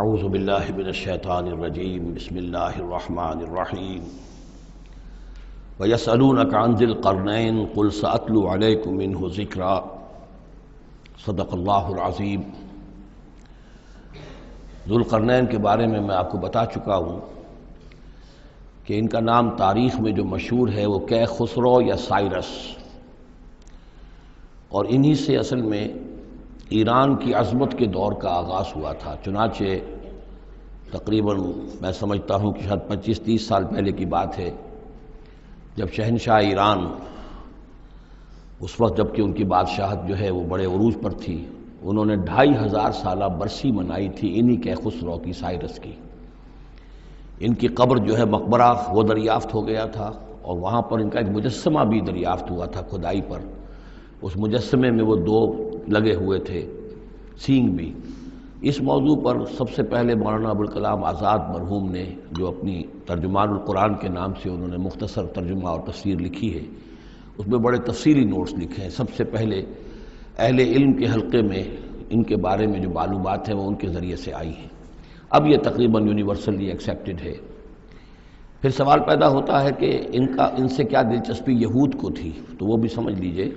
اعوذ باللہ من الشیطان الرجیم بسم اللہ الرحمن الرحیم وَيَسْأَلُونَكَ عَنْ ذِي الْقَرْنَيْنِ قُلْ سَأَتْلُو عَلَيْكُم مِّنْهُ ذِكْرًا صدق اللہ العظیم۔ ذوالقرنین کے بارے میں آپ کو بتا چکا ہوں کہ ان کا نام تاریخ میں جو مشہور ہے وہ کیخسرو یا سائرس، اور انہی سے اصل میں ایران کی عظمت کے دور کا آغاز ہوا تھا۔ چنانچہ تقریباً میں سمجھتا ہوں کہ شاید 25-30 سال پہلے کی بات ہے، جب شہنشاہ ایران، اس وقت جب کہ ان کی بادشاہت جو ہے وہ بڑے عروج پر تھی، انہوں نے 2500 سالہ برسی منائی تھی انہی کیخسرو کی، سائرس کی۔ ان کی قبر جو ہے مقبرہ وہ دریافت ہو گیا تھا، اور وہاں پر ان کا ایک مجسمہ بھی دریافت ہوا تھا کھدائی پر۔ اس مجسمے میں وہ 2 لگے ہوئے تھے، سینگ بھی۔ اس موضوع پر سب سے پہلے مولانا ابوالکلام آزاد مرحوم نے، جو اپنی ترجمان القرآن کے نام سے انہوں نے مختصر ترجمہ اور تفسیر لکھی ہے، اس میں بڑے تفصیلی نوٹس لکھے ہیں۔ سب سے پہلے اہل علم کے حلقے میں ان کے بارے میں جو معلومات ہیں وہ ان کے ذریعے سے آئی ہیں۔ اب یہ تقریباً یونیورسلی ایکسیپٹڈ ہے۔ پھر سوال پیدا ہوتا ہے کہ ان سے کیا دلچسپی یہود کو تھی، تو وہ بھی سمجھ لیجئے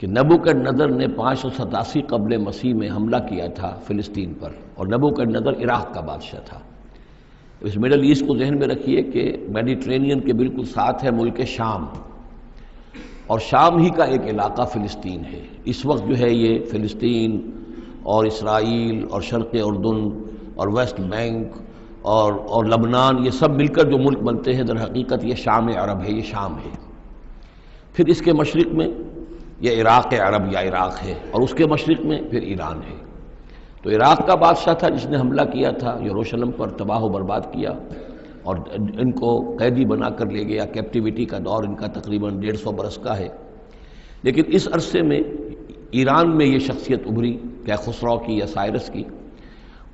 کہ نبوکدنضر نے 587 قبل مسیح میں حملہ کیا تھا فلسطین پر، اور نبوکدنضر عراق کا بادشاہ تھا۔ اس مڈل ایسٹ کو ذہن میں رکھیے کہ میڈیٹرینین کے بالکل ساتھ ہے ملک شام، اور شام ہی کا ایک علاقہ فلسطین ہے۔ اس وقت جو ہے یہ فلسطین اور اسرائیل اور شرق اردن اور ویسٹ بینک اور لبنان، یہ سب مل کر جو ملک بنتے ہیں، در حقیقت یہ شام عرب ہے، یہ شام ہے۔ پھر اس کے مشرق میں یہ عراق عرب یا عراق ہے، اور اس کے مشرق میں پھر ایران ہے۔ تو عراق کا بادشاہ تھا جس نے حملہ کیا تھا یروشلم پر، تباہ و برباد کیا، اور ان کو قیدی بنا کر لے گیا۔ کیپٹیوٹی کا دور ان کا تقریباً 150 برس کا ہے۔ لیکن اس عرصے میں ایران میں یہ شخصیت ابھری کیخسرو کی یا سائرس کی۔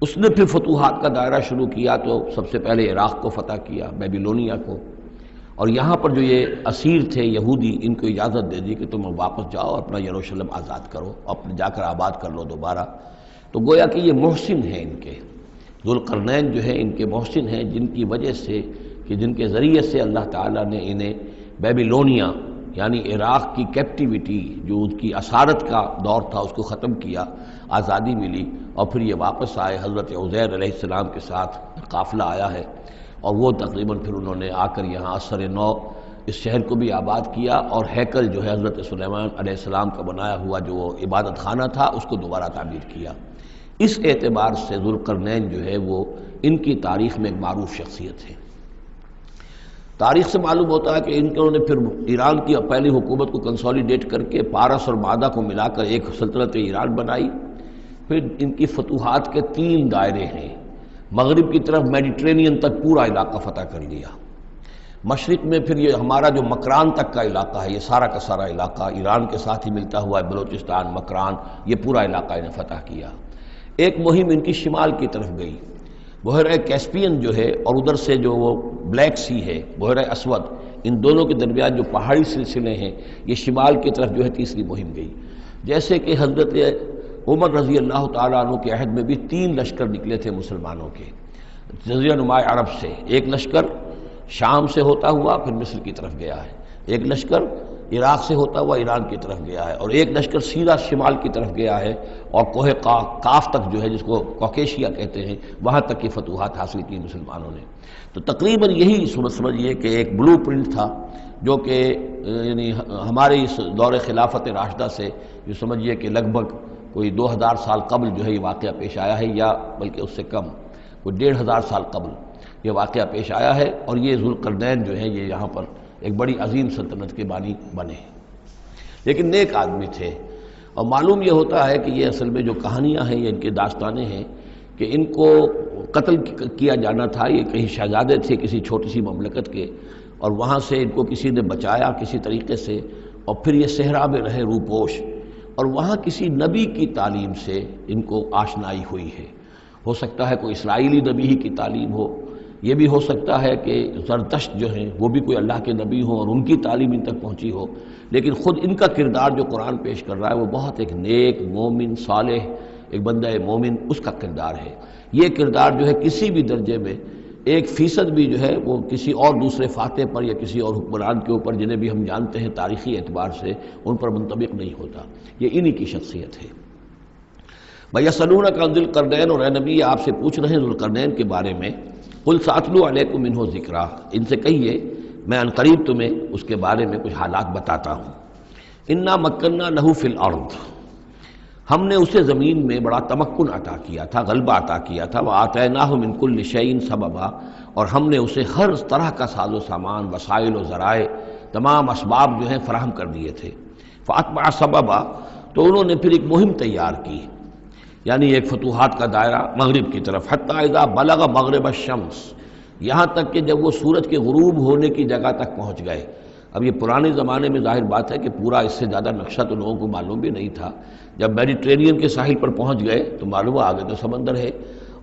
اس نے پھر فتوحات کا دائرہ شروع کیا، تو سب سے پہلے عراق کو فتح کیا، بیبیلونیا کو، اور یہاں پر جو یہ اسیر تھے یہودی، ان کو اجازت دے دی کہ تم واپس جاؤ، اپنا یروشلم آزاد کرو، اپنے جا کر آباد کر لو دوبارہ۔ تو گویا کہ یہ محسن ہیں ان کے، ذوالقرنین جو ہے ان کے محسن ہیں، جن کی وجہ سے کہ جن کے ذریعے سے اللہ تعالیٰ نے انہیں بیبیلونیا یعنی عراق کی کیپٹیوٹی، جو ان کی اسارت کا دور تھا، اس کو ختم کیا، آزادی ملی، اور پھر یہ واپس آئے۔ حضرت عزیر علیہ السلام کے ساتھ قافلہ آیا ہے، اور وہ تقریباً پھر انہوں نے آ کر یہاں عصر نو اس شہر کو بھی آباد کیا، اور ہیکل جو ہے حضرت سلیمان علیہ السلام کا بنایا ہوا جو وہ عبادت خانہ تھا، اس کو دوبارہ تعمیر کیا۔ اس اعتبار سے ذوالقرنین جو ہے وہ ان کی تاریخ میں ایک معروف شخصیت ہے۔ تاریخ سے معلوم ہوتا ہے کہ انہوں نے پھر ایران کی پہلی حکومت کو کنسولیڈیٹ کر کے پارس اور مادہ کو ملا کر ایک سلطنت ایران بنائی۔ پھر ان کی فتوحات کے 3 دائرے ہیں۔ مغرب کی طرف میڈیٹرینین تک پورا علاقہ فتح کر لیا۔ مشرق میں پھر یہ ہمارا جو مکران تک کا علاقہ ہے، یہ سارا کا سارا علاقہ ایران کے ساتھ ہی ملتا ہوا ہے، بلوچستان، مکران، یہ پورا علاقہ انہیں فتح کیا۔ ایک مہم ان کی شمال کی طرف گئی، بحیرہ کیسپین جو ہے، اور ادھر سے جو وہ بلیک سی ہے، بحیرہ اسود، ان دونوں کے درمیان جو پہاڑی سلسلے ہیں، یہ شمال کی طرف جو ہے تیسری مہم گئی۔ جیسے کہ حضرت عمر رضی اللہ تعالیٰ عنہ کے عہد میں بھی 3 لشکر نکلے تھے مسلمانوں کے جزیرہ نما عرب سے۔ ایک لشکر شام سے ہوتا ہوا پھر مصر کی طرف گیا ہے، ایک لشکر عراق سے ہوتا ہوا ایران کی طرف گیا ہے، اور ایک لشکر سیدھا شمال کی طرف گیا ہے، اور کوہ قاف تک جو ہے، جس کو کوکیشیا کہتے ہیں، وہاں تک کی فتوحات حاصل کی مسلمانوں نے۔ تو تقریباً یہی سمجھیے کہ ایک بلو پرنٹ تھا، جو کہ یعنی ہمارے اس دور خلافت راشدہ سے جو سمجھیے کہ لگ بھگ کوئی 2000 سال قبل جو ہے یہ واقعہ پیش آیا ہے، یا بلکہ اس سے کم، کوئی 1500 سال قبل یہ واقعہ پیش آیا ہے۔ اور یہ ذوالقرنین جو ہے یہ یہاں پر ایک بڑی عظیم سلطنت کے بانی بنے، لیکن نیک آدمی تھے۔ اور معلوم یہ ہوتا ہے کہ یہ اصل میں جو کہانیاں ہیں، یہ ان کے داستانیں ہیں کہ ان کو قتل کیا جانا تھا۔ یہ کہیں شہزادے تھے کسی چھوٹی سی مملکت کے، اور وہاں سے ان کو کسی نے بچایا کسی طریقے سے، اور پھر یہ صحرا میں رہے روپوش، اور وہاں کسی نبی کی تعلیم سے ان کو آشنائی ہوئی ہے۔ ہو سکتا ہے کوئی اسرائیلی نبی ہی کی تعلیم ہو، یہ بھی ہو سکتا ہے کہ زرتشت جو ہیں وہ بھی کوئی اللہ کے نبی ہوں اور ان کی تعلیم ان تک پہنچی ہو، لیکن خود ان کا کردار جو قرآن پیش کر رہا ہے وہ بہت ایک نیک، مومن، صالح، ایک بندہ مومن اس کا کردار ہے۔ یہ کردار جو ہے کسی بھی درجے میں 1% بھی جو ہے وہ کسی اور دوسرے فاتح پر یا کسی اور حکمران کے اوپر جنہیں بھی ہم جانتے ہیں تاریخی اعتبار سے ان پر منطبق نہیں ہوتا، یہ انہی کی شخصیت ہے۔ وَيَسْأَلُونَكَ عَنِ ذِي الْقَرْنَيْنِ، اور اے نبی آپ سے پوچھ رہے ہیں ذوالقرنین کے بارے میں، قُلْ سَأَتْلُو عَلَيْكُم مِّنْهُ ذِكْرًا، ان سے کہیے میں عنقریب تمہیں اس کے بارے میں کچھ حالات بتاتا ہوں۔ اِنَّا مَكَّنَّا لَهُ فِي الْأَرْضِ، ہم نے اسے زمین میں بڑا تمکن عطا کیا تھا، غلبہ عطا کیا تھا، وَآتَيْنَاهُ مِن كُلِّ شَيْءٍ سَبَبًا، اور ہم نے اسے ہر طرح کا ساز و سامان، وسائل و ذرائع، تمام اسباب جو ہیں فراہم کر دیے تھے۔ فَأَتْبَعَ سَبَبًا، تو انہوں نے پھر ایک مہم تیار کی، یعنی ایک فتوحات کا دائرہ مغرب کی طرف، حتیٰ اذا بلغ مغرب الشمس، یہاں تک کہ جب وہ سورج کے غروب ہونے کی جگہ تک پہنچ گئے۔ اب یہ پرانے زمانے میں ظاہر بات ہے کہ پورا اس سے زیادہ نقشہ تو لوگوں کو معلوم بھی نہیں تھا، جب میڈیٹرینین کے ساحل پر پہنچ گئے تو معلوم ہوا آگے تو سمندر ہے،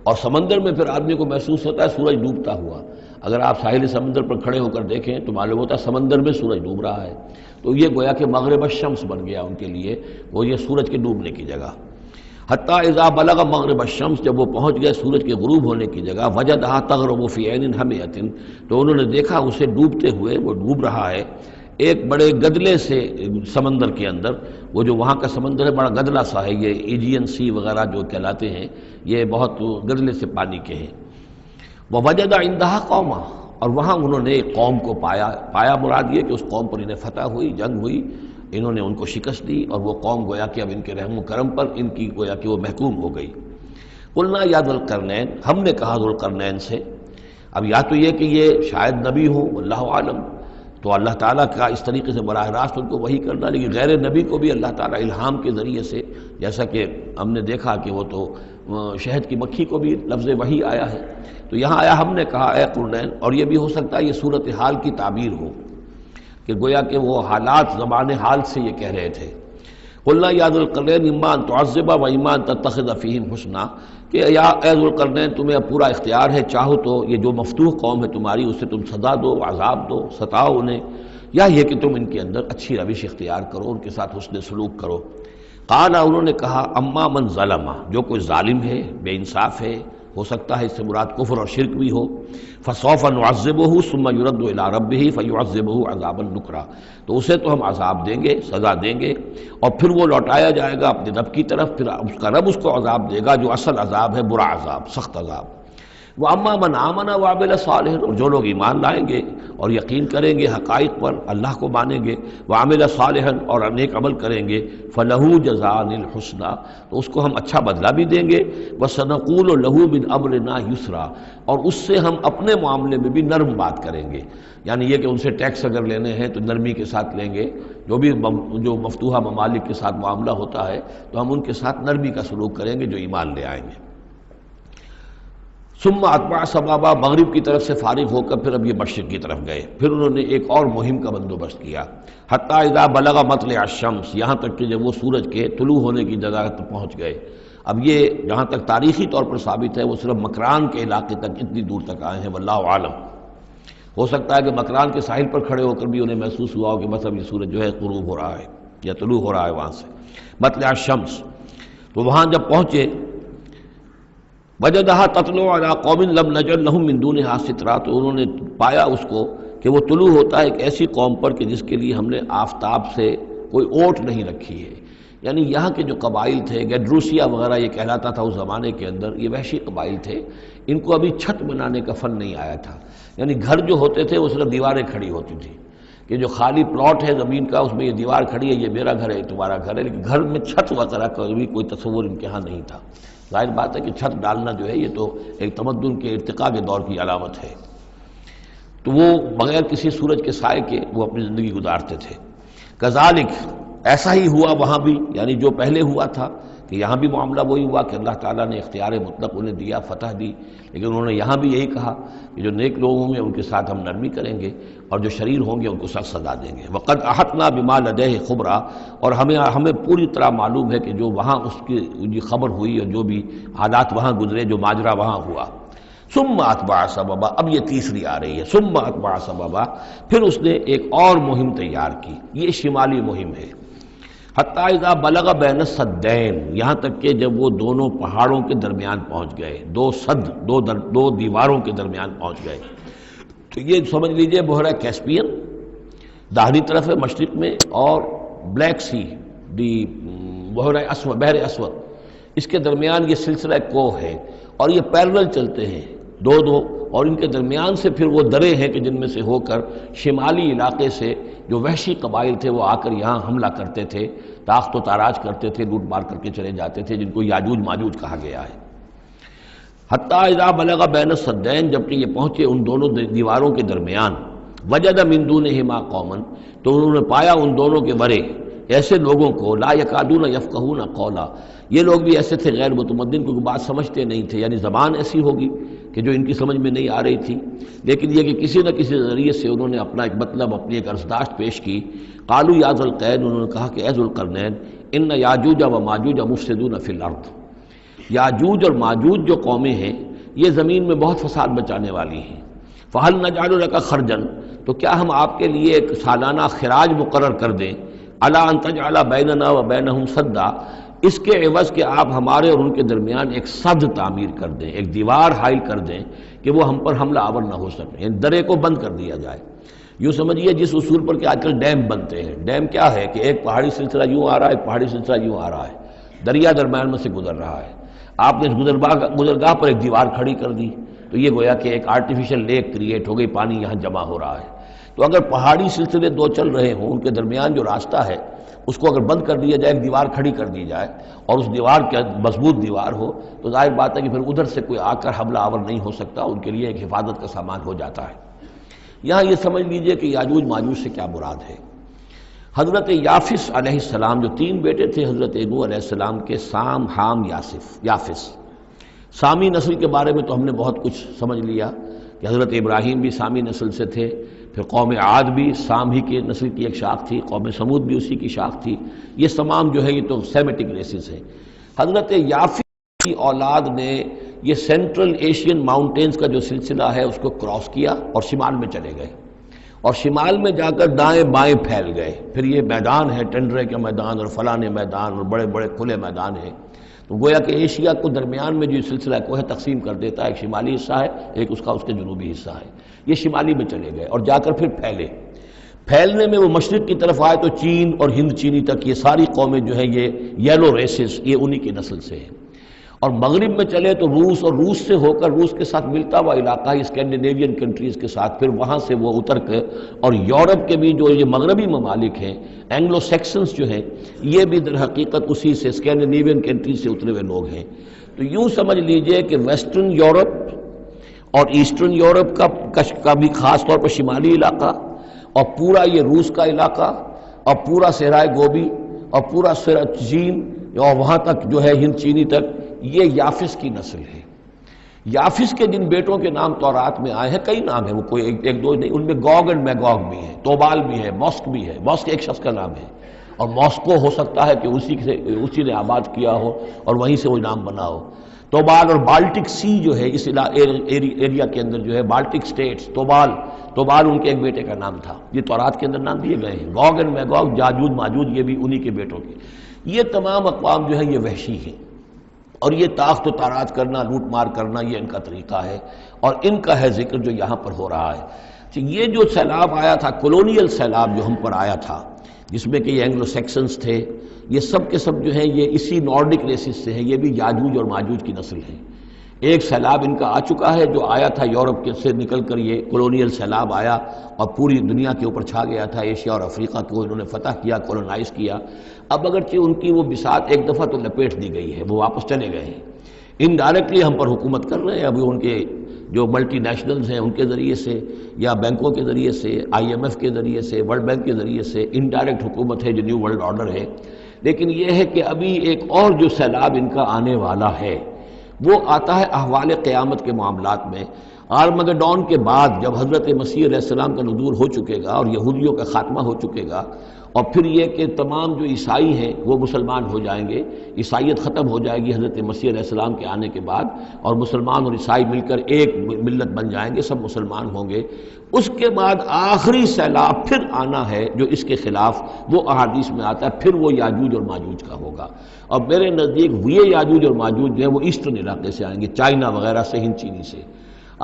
اور سمندر میں پھر آدمی کو محسوس ہوتا ہے سورج ڈوبتا ہوا۔ اگر آپ ساحل سمندر پر کھڑے ہو کر دیکھیں تو معلوم ہوتا ہے سمندر میں سورج ڈوب رہا ہے، تو یہ گویا کہ مغرب الشمس بن گیا ان کے لیے، وہ یہ سورج کے ڈوبنے کی جگہ۔ حتیٰ اذا بلغ مغرب الشمس، جب وہ پہنچ گئے سورج کے غروب ہونے کی جگہ، وجدہا تغرب فی عین حمیۃ، تو انہوں نے دیکھا اسے ڈوبتے ہوئے، وہ ڈوب رہا ہے ایک بڑے گدلے سے سمندر کے اندر۔ وہ جو وہاں کا سمندر ہے بڑا گدلا سا ہے، یہ ایجین سی وغیرہ جو کہلاتے ہیں یہ بہت گدلے سے پانی کے ہیں۔ ووجد عندہا قوما، اور وہاں انہوں نے ایک قوم کو پایا مراد یہ کہ اس قوم پر انہیں فتح ہوئی، جنگ ہوئی، انہوں نے ان کو شکست دی، اور وہ قوم گویا کہ اب ان کے رحم و کرم پر ان کی گویا کہ وہ محکوم ہو گئی۔ قلنا یا ذوالقرنین، ہم نے کہا ذوالقرنین سے، اب یا تو یہ کہ یہ شاید نبی ہو، واللہ عالم، تو اللہ تعالیٰ کا اس طریقے سے براہ راست ان کو وحی کرنا، لیکن غیر نبی کو بھی اللہ تعالیٰ الہام کے ذریعے سے، جیسا کہ ہم نے دیکھا کہ وہ تو شہد کی مکھی کو بھی لفظ وحی آیا ہے، تو یہاں آیا ہم نے کہا اے قرنین، اور یہ بھی ہو سکتا ہے یہ صورتحال کی تعبیر ہو کہ گویا کہ وہ حالات زمان حال سے یہ کہہ رہے تھے۔ قلنا یا ذوالقرنین اما ان تعذب و اما ان تتخذ فیہم حسنا، کہ یا اے ذوالقرنین تمہیں اب پورا اختیار ہے، چاہو تو یہ جو مفتوح قوم ہے تمہاری اسے تم سزا دو، عذاب دو، ستاؤ انہیں، یا یہ کہ تم ان کے اندر اچھی روش اختیار کرو، ان کے ساتھ حسن سلوک کرو۔ قال، انہوں نے کہا اما من ظلم، جو کوئی ظالم ہے، بے انصاف ہے، ہو سکتا ہے اس سے مراد کفر اور شرک بھی ہو، فسوف نعذبہ ثم یرد الی ربہ فیعذبہ عذابا نکرا، تو اسے تو ہم عذاب دیں گے، سزا دیں گے، اور پھر وہ لوٹایا جائے گا اپنے رب کی طرف، پھر اس کا رب اس کو عذاب دے گا جو اصل عذاب ہے، برا عذاب، سخت عذاب۔ وَأَمَّا مَنْ آمَنَ وَعَمِلَ صَالِحًا، اور جو لوگ ایمان لائیں گے اور یقین کریں گے حقائق پر، اللہ کو مانیں گے، وَعَمِلَ صَالِحًا، اور نیک عمل کریں گے، فَلَهُ جَزَاءً الْحُسْنَى، تو اس کو ہم اچھا بدلہ بھی دیں گے، وَسَنَقُولُ لَهُ مِنْ أَمْرِنَا يُسْرًا، اور اس سے ہم اپنے معاملے میں بھی نرم بات کریں گے، یعنی یہ کہ ان سے ٹیکس اگر لینے ہیں تو نرمی کے ساتھ لیں گے، جو مفتوحہ ممالک کے ساتھ معاملہ ہوتا ہے تو ہم ان کے ساتھ نرمی کا سلوک کریں گے جو ایمان لے آئیں گے۔ ثم اتبع سبابا، مغرب کی طرف سے فارغ ہو کر پھر اب یہ مشرق کی طرف گئے، پھر انہوں نے ایک اور مہم کا بندوبست کیا، حتیٰ اذا بلغ مطلع الشمس، یہاں تک کہ جب وہ سورج کے طلوع ہونے کی جگہ تک پہنچ گئے۔ اب یہ جہاں تک تاریخی طور پر ثابت ہے وہ صرف مکران کے علاقے تک اتنی دور تک آئے ہیں، واللہ عالم، ہو سکتا ہے کہ مکران کے ساحل پر کھڑے ہو کر بھی انہیں محسوس ہوا ہو کہ بس اب یہ سورج جو ہے غروب ہو رہا ہے یا طلوع ہو رہا ہے وہاں سے، مطلع الشمس، تو وہاں جب پہنچے، وجدہا تطلع علی قوم لم نجعل لہم من دونہا سترا، تو انہوں نے پایا اس کو کہ وہ طلوع ہوتا ہے ایک ایسی قوم پر کہ جس کے لیے ہم نے آفتاب سے کوئی اوٹ نہیں رکھی ہے، یعنی یہاں کے جو قبائل تھے، گیڈروسیا وغیرہ یہ کہلاتا تھا اس زمانے کے اندر، یہ وحشی قبائل تھے، ان کو ابھی چھت بنانے کا فن نہیں آیا تھا، یعنی گھر جو ہوتے تھے وہ صرف دیواریں کھڑی ہوتی تھی، کہ جو خالی پلاٹ ہے زمین کا اس میں یہ دیوار کھڑی ہے، یہ میرا گھر ہے، تمہارا گھر ہے، لیکن گھر میں چھت وغیرہ کا بھی کوئی تصور ان کے ہاں نہیں تھا۔ ظاہر بات ہے کہ چھت ڈالنا جو ہے یہ تو ایک تمدن کے ارتقاء کے دور کی علامت ہے، تو وہ بغیر کسی سورج کے سائے کے وہ اپنی زندگی گزارتے تھے۔ کذالک، ایسا ہی ہوا وہاں بھی، یعنی جو پہلے ہوا تھا کہ یہاں بھی معاملہ وہی ہوا کہ اللہ تعالیٰ نے اختیار مطلق انہیں دیا، فتح دی، لیکن انہوں نے یہاں بھی یہی کہا کہ جو نیک لوگ ہوں گے ان کے ساتھ ہم نرمی کریں گے اور جو شریر ہوں گے ان کو سخت سزا دیں گے۔ وقد احطنا بما لدیہ خبرا، اور ہمیں پوری طرح معلوم ہے کہ جو وہاں اس کی خبر ہوئی اور جو بھی حالات وہاں گزرے، جو ماجرا وہاں ہوا۔ ثم اتبع سببا، اب یہ تیسری آ رہی ہے، ثم اتبع سببا، پھر اس نے ایک اور مہم تیار کی، یہ شمالی مہم ہے۔ حتیٰ اذا بلغ بین السدین، یہاں تک کہ جب وہ دونوں پہاڑوں کے درمیان پہنچ گئے، دو سد، دو دیواروں کے درمیان پہنچ گئے. تو یہ سمجھ لیجئے بحیرہ کیسپیئن داہنی طرف ہے مشرق میں، اور بلیک سی دی بحیرہ اسود، بحر اسود، اس کے درمیان یہ سلسلہ کوہ ہے، اور یہ پیرلل چلتے ہیں دو، اور ان کے درمیان سے پھر وہ درے ہیں کہ جن میں سے ہو کر شمالی علاقے سے جو وحشی قبائل تھے وہ آ کر یہاں حملہ کرتے تھے، تاخت و تاراج کرتے تھے، لوٹ مار کر کے چلے جاتے تھے، جن کو یاجوج ماجوج کہا گیا ہے. حتیٰ اذا بلغ بین السدین، جبکہ یہ پہنچے ان دونوں دیواروں کے درمیان، وجد من دونہما قوما، تو انہوں نے پایا ان دونوں کے ورے ایسے لوگوں کو، لا یکادون یفقہون قولا، یہ لوگ بھی ایسے تھے غیر متمدن، کیونکہ بات سمجھتے نہیں تھے، یعنی زبان ایسی ہوگی کہ جو ان کی سمجھ میں نہیں آ رہی تھی، لیکن یہ کہ کسی نہ کسی ذریعے سے انہوں نے اپنا ایک مطلب، اپنی ایک عرضداشت پیش کی. قالوا یا ذا القرنین، انہوں نے کہا کہ اے ذو القرنین، ان یاجوج و ماجوج مفسدون فی الارض، یاجوج اور ماجوج جو قومیں ہیں یہ زمین میں بہت فساد مچانے والی ہیں. فہل نجعل لک خرجا، تو کیا ہم آپ کے لیے ایک سالانہ خراج مقرر کر دیں، الا ان تجعل بیننا و بینہم سدا، اس کے عوض کہ آپ ہمارے اور ان کے درمیان ایک سد تعمیر کر دیں، ایک دیوار حائل کر دیں کہ وہ ہم پر حملہ آور نہ ہو سکے، یعنی درے کو بند کر دیا جائے. یوں سمجھیے جس اصول پر کہ آج کل ڈیم بنتے ہیں. ڈیم کیا ہے کہ ایک پہاڑی سلسلہ یوں آ رہا ہے، ایک پہاڑی سلسلہ یوں آ رہا ہے، دریا درمیان میں سے گزر رہا ہے، آپ نے اس گزرگاہ پر ایک دیوار کھڑی کر دی، تو یہ گویا کہ ایک آرٹیفیشل لیک کریٹ ہو گئی، پانی یہاں جمع ہو رہا ہے. تو اگر پہاڑی سلسلے دو چل رہے ہوں، ان کے درمیان جو راستہ ہے اس کو اگر بند کر دیا جائے، ایک دیوار کھڑی کر دی جائے، اور اس دیوار کے مضبوط دیوار ہو، تو ظاہر بات ہے کہ پھر ادھر سے کوئی آ کر حملہ آور نہیں ہو سکتا، ان کے لیے ایک حفاظت کا سامان ہو جاتا ہے. یہاں یہ سمجھ لیجئے کہ یاجوج ماجوج سے کیا مراد ہے. حضرت یافس علیہ السلام، جو تین بیٹے تھے حضرت نوح علیہ السلام کے، سام، حام، یافس. سامی نسل کے بارے میں تو ہم نے بہت کچھ سمجھ لیا کہ حضرت ابراہیم بھی سامی نسل سے تھے، پھر قوم عاد بھی سام ہی کے نسل کی ایک شاخ تھی، قوم سمود بھی اسی کی شاخ تھی. یہ تمام جو ہے یہ تو سیمیٹک ریسز ہیں. حضرت یافس کی اولاد نے یہ سینٹرل ایشین ماؤنٹینز کا جو سلسلہ ہے اس کو کراس کیا اور شمال میں چلے گئے، اور شمال میں جا کر دائیں بائیں پھیل گئے. پھر یہ میدان ہے، ٹنڈرے کا میدان اور فلانے میدان اور بڑے بڑے کھلے میدان ہیں. تو گویا کہ ایشیا کو درمیان میں جو سلسلہ کوہ تقسیم کر دیتا ہے، ایک شمالی حصہ ہے، ایک اس کے جنوبی حصہ ہے. یہ شمالی میں چلے گئے اور جا کر پھر پھیلنے میں وہ مشرق کی طرف آئے تو چین اور ہند چینی تک یہ ساری قومیں جو ہیں یہ یلو ریسز، یہ انہی کی نسل سے ہیں. اور مغرب میں چلے تو روس، اور روس سے ہو کر روس کے ساتھ ملتا ہوا علاقہ اسکینڈینیوین کنٹریز کے ساتھ، پھر وہاں سے وہ اتر کے، اور یورپ کے بھی جو یہ مغربی ممالک ہیں، اینگلو سیکسنز جو ہیں، یہ بھی در حقیقت اسی سے اسکینڈینیوین کنٹریز سے اترے ہوئے لوگ ہیں. تو یوں سمجھ لیجئے کہ ویسٹرن یورپ اور ایسٹرن یورپ کا بھی خاص طور پر شمالی علاقہ، اور پورا یہ روس کا علاقہ، اور پورا صحرائے گوبی، اور پورا چین، اور وہاں تک جو ہے ہند چینی تک، یہ یافس کی نسل ہے. یافس کے جن بیٹوں کے نام تورات میں آئے ہیں، کئی نام ہیں، وہ کوئی ایک دو نہیں، ان میں گوگ اینڈ میگوگ بھی ہے، توبال بھی ہے، موسک بھی ہے. موسک ایک شخص کا نام ہے، اور موسکو ہو سکتا ہے کہ اسی نے آباد کیا ہو اور وہیں سے وہ نام بنا ہو. توبال اور بالٹک سی جو ہے اس ایریا کے اندر جو ہے، بالٹک سٹیٹس، توبال ان کے ایک بیٹے کا نام تھا. یہ تورات کے اندر نام دیے گئے ہیں. گوگ اینڈ میگوگ، یاجوج ماجوج، یہ بھی انہی کے بیٹوں کے. یہ تمام اقوام جو ہے یہ وحشی ہیں، اور یہ تاخت و تاراج کرنا، لوٹ مار کرنا، یہ ان کا طریقہ ہے، اور ان کا ہے ذکر جو یہاں پر ہو رہا ہے. یہ جو سیلاب آیا تھا، کولونیل سیلاب جو ہم پر آیا تھا، جس میں کہ یہ اینگلو سیکسنز تھے، یہ سب کے سب جو ہیں یہ اسی نارڈک ریسز سے ہیں، یہ بھی یاجوج اور ماجوج کی نسل ہیں. ایک سیلاب ان کا آ چکا ہے جو آیا تھا یورپ کے سے نکل کر، یہ کولونیل سیلاب آیا اور پوری دنیا کے اوپر چھا گیا تھا. ایشیا اور افریقہ کو انہوں نے فتح کیا، کولونائز کیا. اب اگرچہ ان کی وہ بساط ایک دفعہ تو لپیٹ دی گئی ہے، وہ واپس چلے گئے ہیں، انڈائریکٹلی ہم پر حکومت کر رہے ہیں. ابھی ان کے جو ملٹی نیشنلز ہیں ان کے ذریعے سے، یا بینکوں کے ذریعے سے، IMF کے ذریعے سے، ورلڈ بینک کے ذریعے سے انڈائریکٹ حکومت ہے جو نیو ورلڈ آرڈر ہے. لیکن یہ ہے کہ ابھی ایک اور جو سیلاب ان کا آنے والا ہے وہ آتا ہے احوال قیامت کے معاملات میں. آرمگڈون کے بعد جب حضرت مسیح علیہ السلام کا نزول ہو چکے گا اور یہودیوں کا خاتمہ ہو چکے گا، اور پھر یہ کہ تمام جو عیسائی ہیں وہ مسلمان ہو جائیں گے، عیسائیت ختم ہو جائے گی حضرت مسیح علیہ السلام کے آنے کے بعد، اور مسلمان اور عیسائی مل کر ایک ملت بن جائیں گے، سب مسلمان ہوں گے۔ اس کے بعد آخری سیلاب پھر آنا ہے جو اس کے خلاف، وہ احادیث میں آتا ہے، پھر وہ یاجوج اور ماجوج کا ہوگا۔ اور میرے نزدیک یہ یاجوج اور ماجوج جو ہے وہ ایسٹرن علاقے سے آئیں گے، چائنا وغیرہ سے، ہند چینی سے۔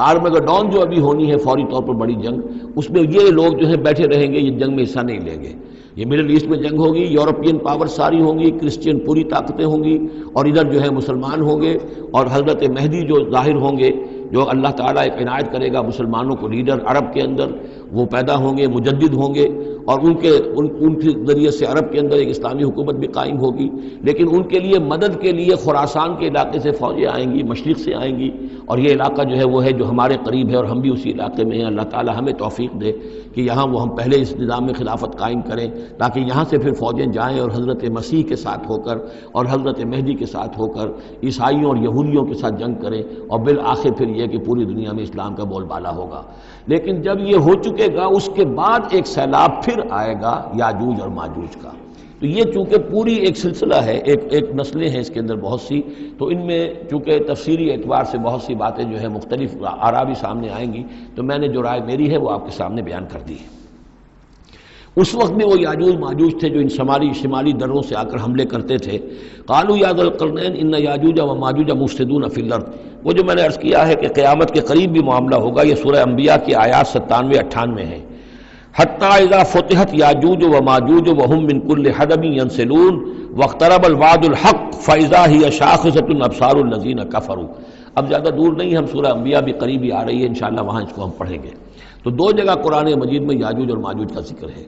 آرمگڈون جو ابھی ہونی ہے فوری طور پر بڑی جنگ، اس میں یہ لوگ جو ہے بیٹھے رہیں گے، یہ جنگ میں حصہ نہیں لیں گے۔ یہ مڈل ایسٹ میں جنگ ہوگی، یورپین پاور ساری ہوں گی، کرسچین پوری طاقتیں ہوں گی، اور ادھر جو ہے مسلمان ہوں گے، اور حضرت مہدی جو ظاہر ہوں گے، جو اللہ تعالیٰ ایک عنایت کرے گا مسلمانوں کو لیڈر عرب کے اندر، وہ پیدا ہوں گے، مجدد ہوں گے، اور ان کے ذریعے سے عرب کے اندر ایک اسلامی حکومت بھی قائم ہوگی۔ لیکن ان کے لیے مدد کے لیے خراسان کے علاقے سے فوجیں آئیں گی، مشرق سے آئیں گی، اور یہ علاقہ جو ہے وہ ہے جو ہمارے قریب ہے، اور ہم بھی اسی علاقے میں ہیں۔ اللہ تعالیٰ ہمیں توفیق دے کہ یہاں وہ ہم پہلے اس نظام میں خلافت قائم کریں، تاکہ یہاں سے پھر فوجیں جائیں اور حضرت مسیح کے ساتھ ہو کر اور حضرت مہدی کے ساتھ ہو کر عیسائیوں اور یہودیوں کے ساتھ جنگ کریں، اور بالآخر پھر یہ کہ پوری دنیا میں اسلام کا بول بالا ہوگا۔ لیکن جب یہ ہو چکے گا، اس کے بعد ایک سیلاب پھر آئے گا یاجوج اور ماجوج کا۔ تو یہ چونکہ پوری ایک سلسلہ ہے، ایک نسلیں ہیں اس کے اندر بہت سی، تو ان میں چونکہ تفسیری اعتبار سے بہت سی باتیں جو ہے مختلف آراء بھی سامنے آئیں گی، تو میں نے جو رائے میری ہے وہ آپ کے سامنے بیان کر دی ہے۔ اس وقت میں وہ یاجوج ماجوج تھے جو ان شمالی دروں سے آ کر حملے کرتے تھے۔ قالوا یا ذا القرنین ان یاجوج و ماجوج مفسدون فی الارض، وہ جو میں نے عرض کیا ہے کہ قیامت کے قریب بھی معاملہ ہوگا، یہ سورہ انبیاء کی آیات 97-98 ہیں۔ حتی اذا فتحت یاجوج و ماجوج وهم من کل حدب ینسلون واقترب الوعد الحق فاذا هی شاخصۃ ابصار الذین کفروا۔ اب زیادہ دور نہیں، ہم سورہ انبیاء بھی قریب ہی آ رہی ہے، انشاءاللہ وہاں اس کو ہم پڑھیں گے۔ تو دو جگہ قرآن مجید میں یاجوج اور ماجوج کا ذکر ہے،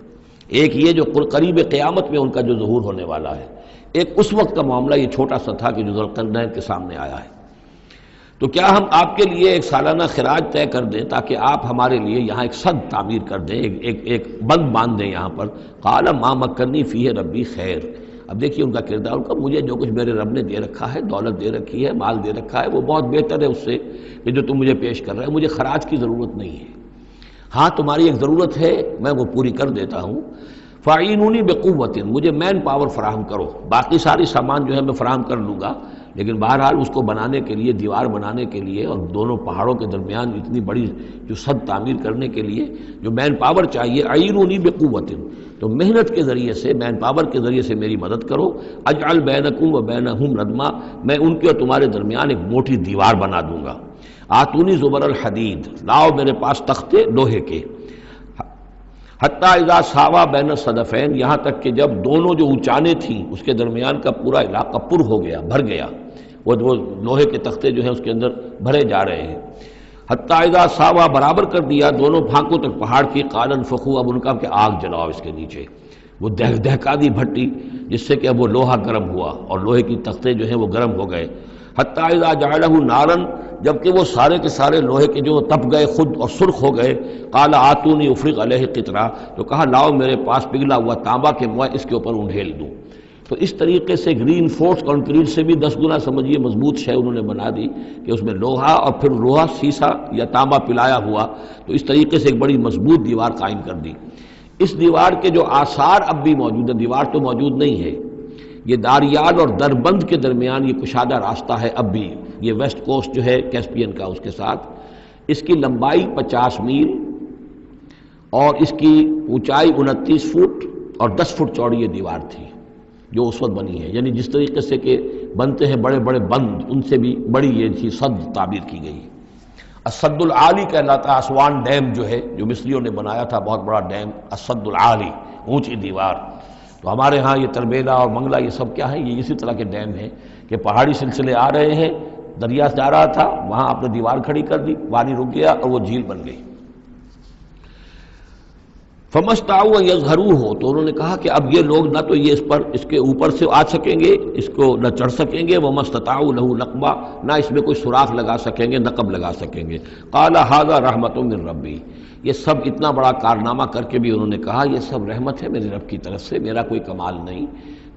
ایک یہ جو قریب قیامت میں ان کا جو ظہور ہونے والا ہے، ایک اس وقت کا معاملہ یہ چھوٹا سا تھا کہ جو ذوالقرنین کے سامنے آیا ہے۔ تو کیا ہم آپ کے لیے ایک سالانہ خراج طے کر دیں تاکہ آپ ہمارے لیے یہاں ایک سد تعمیر کر دیں، ایک بند باندھ دیں یہاں پر؟ قال ما مکنی فیہ ربی خیر۔ اب دیکھیے ان کا کردار، ان کا مجھے جو کچھ میرے رب نے دے رکھا ہے، دولت دے رکھی ہے، مال دے رکھا ہے، وہ بہت بہتر ہے اس سے کہ جو تم مجھے پیش کر رہے ہیں، مجھے خراج کی ضرورت نہیں ہے۔ ہاں تمہاری ایک ضرورت ہے، میں وہ پوری کر دیتا ہوں۔ فاعینونی بقوت، مجھے مین پاور فراہم کرو، باقی ساری سامان جو ہے میں فراہم کر لوں گا، لیکن بہرحال اس کو بنانے کے لیے، دیوار بنانے کے لیے اور دونوں پہاڑوں کے درمیان اتنی بڑی جو سد تعمیر کرنے کے لیے جو مین پاور چاہیے، اعینونی بقوت، تو محنت کے ذریعے سے، مین پاور کے ذریعے سے میری مدد کرو۔ اجعل بینکم و بینہم ردما، میں ان کے اور تمہارے درمیان ایک موٹی دیوار بنا دوں گا۔ آتونی زبر الحدید، لاؤ میرے پاس تختے لوہے کے۔ حتیٰ اذا ساوا بین الصدفین، یہاں تک کہ جب دونوں جو اونچانے تھیں اس کے درمیان کا پورا علاقہ پر ہو گیا، بھر گیا، وہ لوہے کے تختے جو ہیں اس کے اندر بھرے جا رہے ہیں۔ حتیٰ اذا ساوا، برابر کر دیا دونوں پھانکوں تک پہاڑ کی، قال انفخوا، اب ان کا کہ آگ جلاؤ اس کے نیچے، وہ دہکا دی بھٹی جس سے کہ اب وہ لوہا گرم ہوا اور لوہے کی تختے جو ہیں وہ گرم ہو گئے۔ حتیٰ اذا جعلہ نارا، جبکہ وہ سارے کے سارے لوہے کے جو تپ گئے خود اور سرخ ہو گئے۔ قال آتونی افرغ علیہ قطرہ، تو کہا لاؤ میرے پاس پگھلا ہوا تانبا کہ میں اس کے اوپر انڈھیل دوں۔ تو اس طریقے سے گرین فورس کانکریٹ سے بھی 10 گنا سمجھیے مضبوط شے انہوں نے بنا دی کہ اس میں لوہا اور پھر لوہا سیسا یا تانبا پلایا ہوا، تو اس طریقے سے ایک بڑی مضبوط دیوار قائم کر دی۔ اس دیوار کے جو آثار اب بھی موجود ہیں، دیوار تو موجود نہیں ہے، یہ داریال اور دربند کے درمیان یہ کشادہ راستہ ہے اب بھی، یہ ویسٹ کوسٹ جو ہے کیسپین کا، اس کے ساتھ اس کی لمبائی 50 میل اور اس کی اونچائی 29 فٹ اور 10 فٹ چوڑی یہ دیوار تھی جو اس وقت بنی ہے۔ یعنی جس طریقے سے کہ بنتے ہیں بڑے بڑے بند، ان سے بھی بڑی یہ تھی سد تعبیر کی گئی۔ السد العالی کہلاتا ہے اسوان ڈیم جو ہے، جو مصریوں نے بنایا تھا، بہت بڑا ڈیم، السد العالی، اونچی دیوار۔ تو ہمارے ہاں یہ تربیلا اور منگلا یہ سب کیا ہے، یہ اسی طرح کے ڈیم ہیں کہ پہاڑی سلسلے آ رہے ہیں، دریا جا رہا تھا، وہاں آپ نے دیوار کھڑی کر دی، پانی رک گیا اور وہ جھیل بن گئی۔ فمستطاعوا ان یظہروہ، تو انہوں نے کہا کہ اب یہ لوگ نہ تو یہ اس کے اوپر سے آ سکیں گے، اس کو نہ چڑھ سکیں گے، وما استطاعوا لہ نقبا، نہ اس میں کوئی سوراخ لگا سکیں گے، نقب لگا سکیں گے۔ قال ھذا رحمۃ من ربی، یہ سب اتنا بڑا کارنامہ کر کے بھی انہوں نے کہا یہ سب رحمت ہے میرے رب کی طرف سے، میرا کوئی کمال نہیں،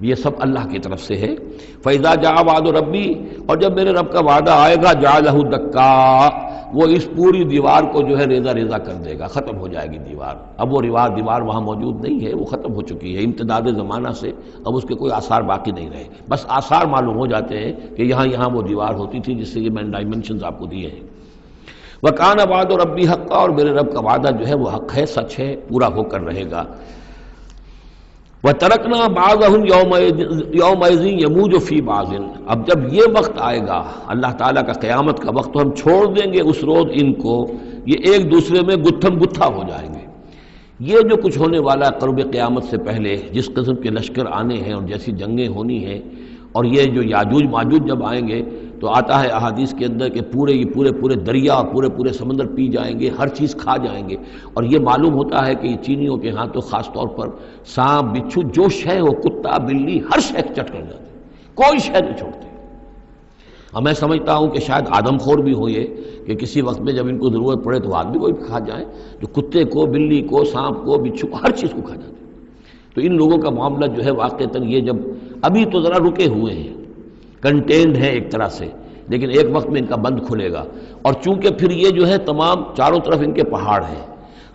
یہ سب اللہ کی طرف سے ہے۔ فَإِذَا جَاءَ وَعْدُ رَبِّي، اور جب میرے رب کا وعدہ آئے گا، جَعَلَهُ دَكَّاءَ، وہ اس پوری دیوار کو جو ہے ریزہ ریزہ کر دے گا، ختم ہو جائے گی دیوار۔ اب وہ دیوار وہاں موجود نہیں ہے، وہ ختم ہو چکی ہے امتداد زمانہ سے، اب اس کے کوئی آثار باقی نہیں رہے، بس آثار معلوم ہو جاتے ہیں کہ یہاں وہ دیوار ہوتی تھی، جس سے یہ میں نے ڈائمنشنز آپ کو دیے ہیں۔ وَكَانَ وَعْدُ رَبِّي حَقًّا، اور میرے رب کا وعدہ جو ہے وہ حق ہے، سچ ہے، پورا ہو کر رہے گا۔ وَتَرَكْنَا بَعْضَهُمْ يَوْمَئِذٍ يَمُوجُ فِي بَعْضٍ، اب جب یہ وقت آئے گا اللہ تعالیٰ کا قیامت کا وقت، تو ہم چھوڑ دیں گے اس روز ان کو، یہ ایک دوسرے میں گتھم گتھا ہو جائیں گے۔ یہ جو کچھ ہونے والا ہے قرب قیامت سے پہلے، جس قسم کے لشکر آنے ہیں اور جیسی جنگیں ہونی ہیں، اور یہ جو یاجوج ماجوج جب آئیں گے تو آتا ہے احادیث کے اندر کہ پورے دریا اور پورے سمندر پی جائیں گے، ہر چیز کھا جائیں گے، اور یہ معلوم ہوتا ہے کہ یہ چینیوں کے ہاں تو خاص طور پر سانپ بچھو جو شے ہو، کتا بلی، ہر شے چٹ کر جاتے، کوئی شے نہیں چھوڑتے۔ اور میں سمجھتا ہوں کہ شاید آدم خور بھی ہو یہ کہ کسی وقت میں جب ان کو ضرورت پڑے تو آدمی کو بھی کھا جائیں، جو کتے کو، بلی کو، سانپ کو، بچھو کو، ہر چیز کو کھا جاتے۔ تو ان لوگوں کا معاملہ جو ہے واقعتاً یہ جب ابھی تو ذرا رکے ہوئے ہیں، کنٹینڈ ہے ایک طرح سے، لیکن ایک وقت میں ان کا بند کھلے گا، اور چونکہ پھر یہ جو ہے تمام چاروں طرف ان کے پہاڑ ہیں،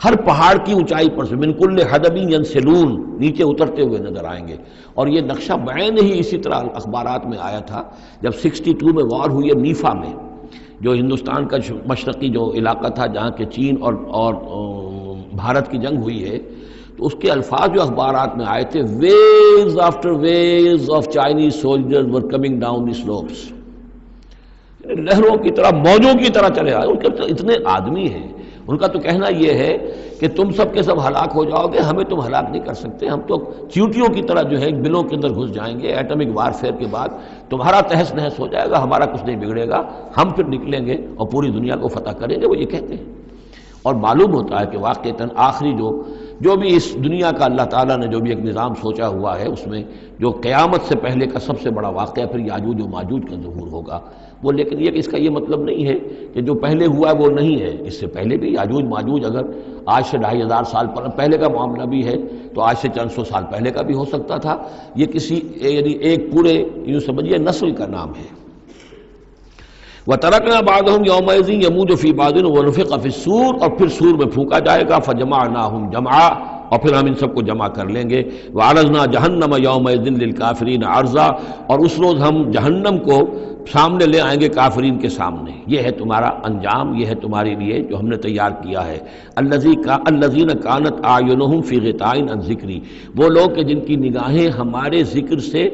ہر پہاڑ کی اونچائی پر سے من کل حدب ینسلون نیچے اترتے ہوئے نظر آئیں گے۔ اور یہ نقشہ بعین ہی اسی طرح اخبارات میں آیا تھا جب 62 میں وار ہوئی ہے نیفا میں، جو ہندوستان کا مشرقی جو علاقہ تھا جہاں کے چین اور بھارت کی جنگ ہوئی ہے، تو اس کے الفاظ جو اخبارات میں آئے تھے، waves after waves of Chinese soldiers were coming down the slopes, لہروں کی طرح، موجوں کی طرح چلے آئے۔ ان کے اتنے آدمی ہیں، ان کا تو کہنا یہ ہے کہ تم سب کے سب ہلاک ہو جاؤ گے، ہمیں تم ہلاک نہیں کر سکتے، ہم تو چیونٹیوں کی طرح جو ہے بلوں کے اندر گھس جائیں گے، ایٹمک وارفیئر کے بعد تمہارا تہس نہس ہو جائے گا، ہمارا کچھ نہیں بگڑے گا، ہم پھر نکلیں گے اور پوری دنیا کو فتح کریں گے، وہ یہ کہتے ہیں۔ اور معلوم ہوتا ہے کہ واقعتاً آخری جو بھی اس دنیا کا اللہ تعالیٰ نے جو بھی ایک نظام سوچا ہوا ہے، اس میں جو قیامت سے پہلے کا سب سے بڑا واقعہ پھر یاجوج و ماجوج کا ظہور ہوگا وہ، لیکن یہ کہ اس کا یہ مطلب نہیں ہے کہ جو پہلے ہوا ہے وہ نہیں ہے، اس سے پہلے بھی یاجوج ماجوج اگر آج سے 2500 سال پہلے کا معاملہ بھی ہے تو آج سے چند سو سال پہلے کا بھی ہو سکتا تھا۔ یہ کسی یعنی ایک پورے یوں سمجھیے نسل کا نام ہے۔ وَتَرَكْنَا بَعْضَهُمْ يَوْمَئِذٍ يَمُوجُ فِي بَعْضٍ وَنُفِخَ فِي الصُّورِ، اور پھر سور میں پھونکا جائے گا، فَجَمَعْنَاهُمْ جَمْعًا، اور پھر ہم ان سب کو جمع کر لیں گے۔ وَعَرَضْنَا جَهَنَّمَ يَوْمَئِذٍ لِلْكَافِرِينَ عَرْضًا، اور اس روز ہم جہنم کو سامنے لے آئیں گے کافرین کے سامنے۔ یہ ہے تمہارا انجام، یہ ہے تمہارے لیے جو ہم نے تیار کیا ہے۔ الَّذِينَ كَانَتْ أَعْيُنُهُمْ فِي غِطَاءٍ عَنْ ذِكْرِي، وہ لوگ کہ جن کی نگاہیں ہمارے ذکر سے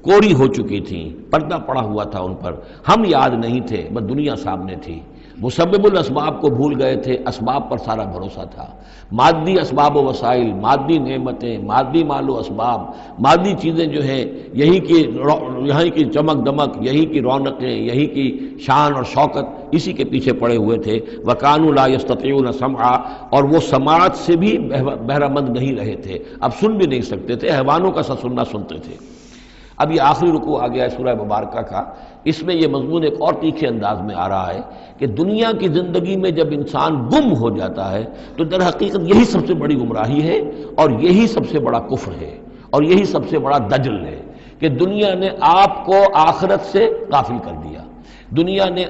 کوری ہو چکی تھیں، پردہ پڑا ہوا تھا ان پر، ہم یاد نہیں تھے، بس دنیا سامنے تھی، مسبب الاسباب کو بھول گئے تھے، اسباب پر سارا بھروسہ تھا، مادی اسباب و وسائل، مادی نعمتیں، مادی مال و اسباب، مادی چیزیں جو ہیں، یہیں کی چمک دمک، یہیں کی رونقیں، یہیں کی شان اور شوکت، اسی کے پیچھے پڑے ہوئے تھے۔ وَكَانُوا لَا يَسْتَطِيعُونَ سَمْعًا، اور وہ سماعت سے بھی بہرہ مند نہیں رہے تھے، اب سن بھی نہیں سکتے تھے، حیوانوں کا سا سننا سنتے تھے۔ اب یہ آخری رکوع آ گیا ہے سورہ مبارکہ کا، اس میں یہ مضمون ایک اور تیکھے انداز میں آ رہا ہے کہ دنیا کی زندگی میں جب انسان گم ہو جاتا ہے تو در حقیقت یہی سب سے بڑی گمراہی ہے، اور یہی سب سے بڑا کفر ہے، اور یہی سب سے بڑا دجل ہے کہ دنیا نے آپ کو آخرت سے غافل کر دیا، دنیا نے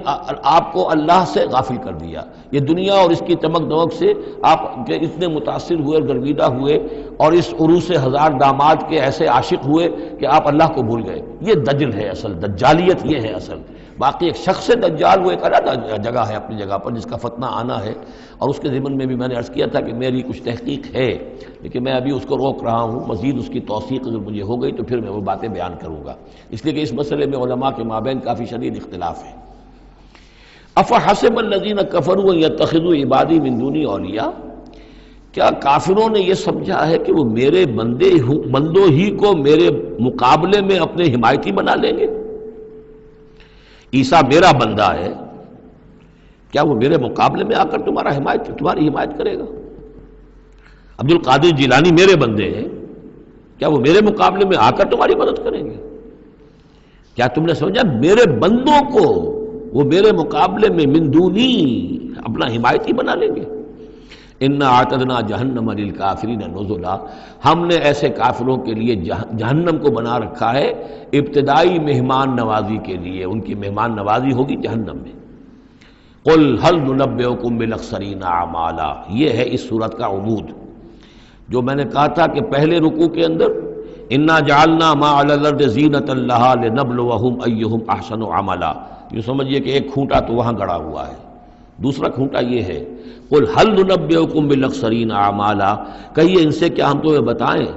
آپ کو اللہ سے غافل کر دیا۔ یہ دنیا اور اس کی چمک دمک سے آپ کے اتنے متاثر ہوئے، گرویدہ ہوئے، اور اس عروس ہزار داماد کے ایسے عاشق ہوئے کہ آپ اللہ کو بھول گئے۔ یہ دجل ہے اصل، دجالیت یہ ہے اصل۔ باقی ایک شخص دجال وہ ایک علیحدہ جگہ ہے اپنی جگہ پر، جس کا فتنہ آنا ہے، اور اس کے ضمن میں بھی میں نے عرض کیا تھا کہ میری کچھ تحقیق ہے، لیکن میں ابھی اس کو روک رہا ہوں، مزید اس کی توثیق اگر مجھے ہو گئی تو پھر میں وہ باتیں بیان کروں گا، اس لیے کہ اس مسئلے میں علماء کے مابین کافی شدید اختلاف ہے۔ افحسب الذین کفروا ان یتخذوا عبادی من دونی اولیاء، کیا کافروں نے یہ سمجھا ہے کہ وہ میرے بندوں ہی کو میرے مقابلے میں اپنے حمایتی بنا لیں گے؟ عیسیٰ میرا بندہ ہے، کیا وہ میرے مقابلے میں آ کر تمہاری حمایت کرے گا؟ عبد القادر جیلانی میرے بندے ہیں، کیا وہ میرے مقابلے میں آ کر تمہاری مدد کریں گے؟ کیا تم نے سمجھا میرے بندوں کو وہ میرے مقابلے میں من دونی اپنا حمایتی بنا لیں گے؟ انا اعتدنا جہنم للکافرین نزلا، ہم نے ایسے کافروں کے لیے جہنم کو بنا رکھا ہے ابتدائی مہمان نوازی کے لیے، ان کی مہمان نوازی ہوگی جہنم میں۔ قل هل ننبئکم بالاخسرین اعمالا، یہ ہے اس صورت کا عمود۔ جو میں نے کہا تھا کہ پہلے رکوع کے اندر انا جعلنا ما علی الارض زینۃ لہا لنبلوہم ایہم احسن عملا، یہ سمجھیے کہ ایک کھونٹا تو وہاں گڑا ہوا ہے، دوسرا کھونٹا یہ ہے قل هل ننبئکم بالاخسرین اعمالا، کہیے ان سے کیا ہم تمہیں بتائیں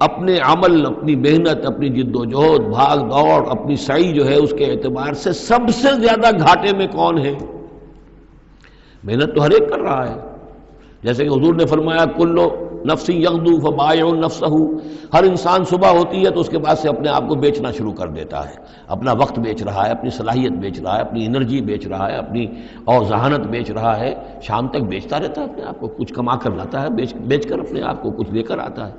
اپنے عمل، اپنی محنت، اپنی جد و جہد، بھاگ دوڑ، اپنی سعی جو ہے اس کے اعتبار سے سب سے زیادہ گھاٹے میں کون ہے؟ محنت تو ہر ایک کر رہا ہے، جیسے کہ حضور نے فرمایا کلو نفس یغدو فبائع نفسہ، ہر انسان صبح ہوتی ہے تو اس کے بعد سے اپنے آپ کو بیچنا شروع کر دیتا ہے، اپنا وقت بیچ رہا ہے، اپنی صلاحیت بیچ رہا ہے، اپنی انرجی بیچ رہا ہے، اپنی اور ذہانت بیچ رہا ہے، شام تک بیچتا رہتا ہے اپنے آپ کو، کچھ کما کر لاتا ہے، بیچ کر اپنے آپ کو کچھ لے کر آتا ہے۔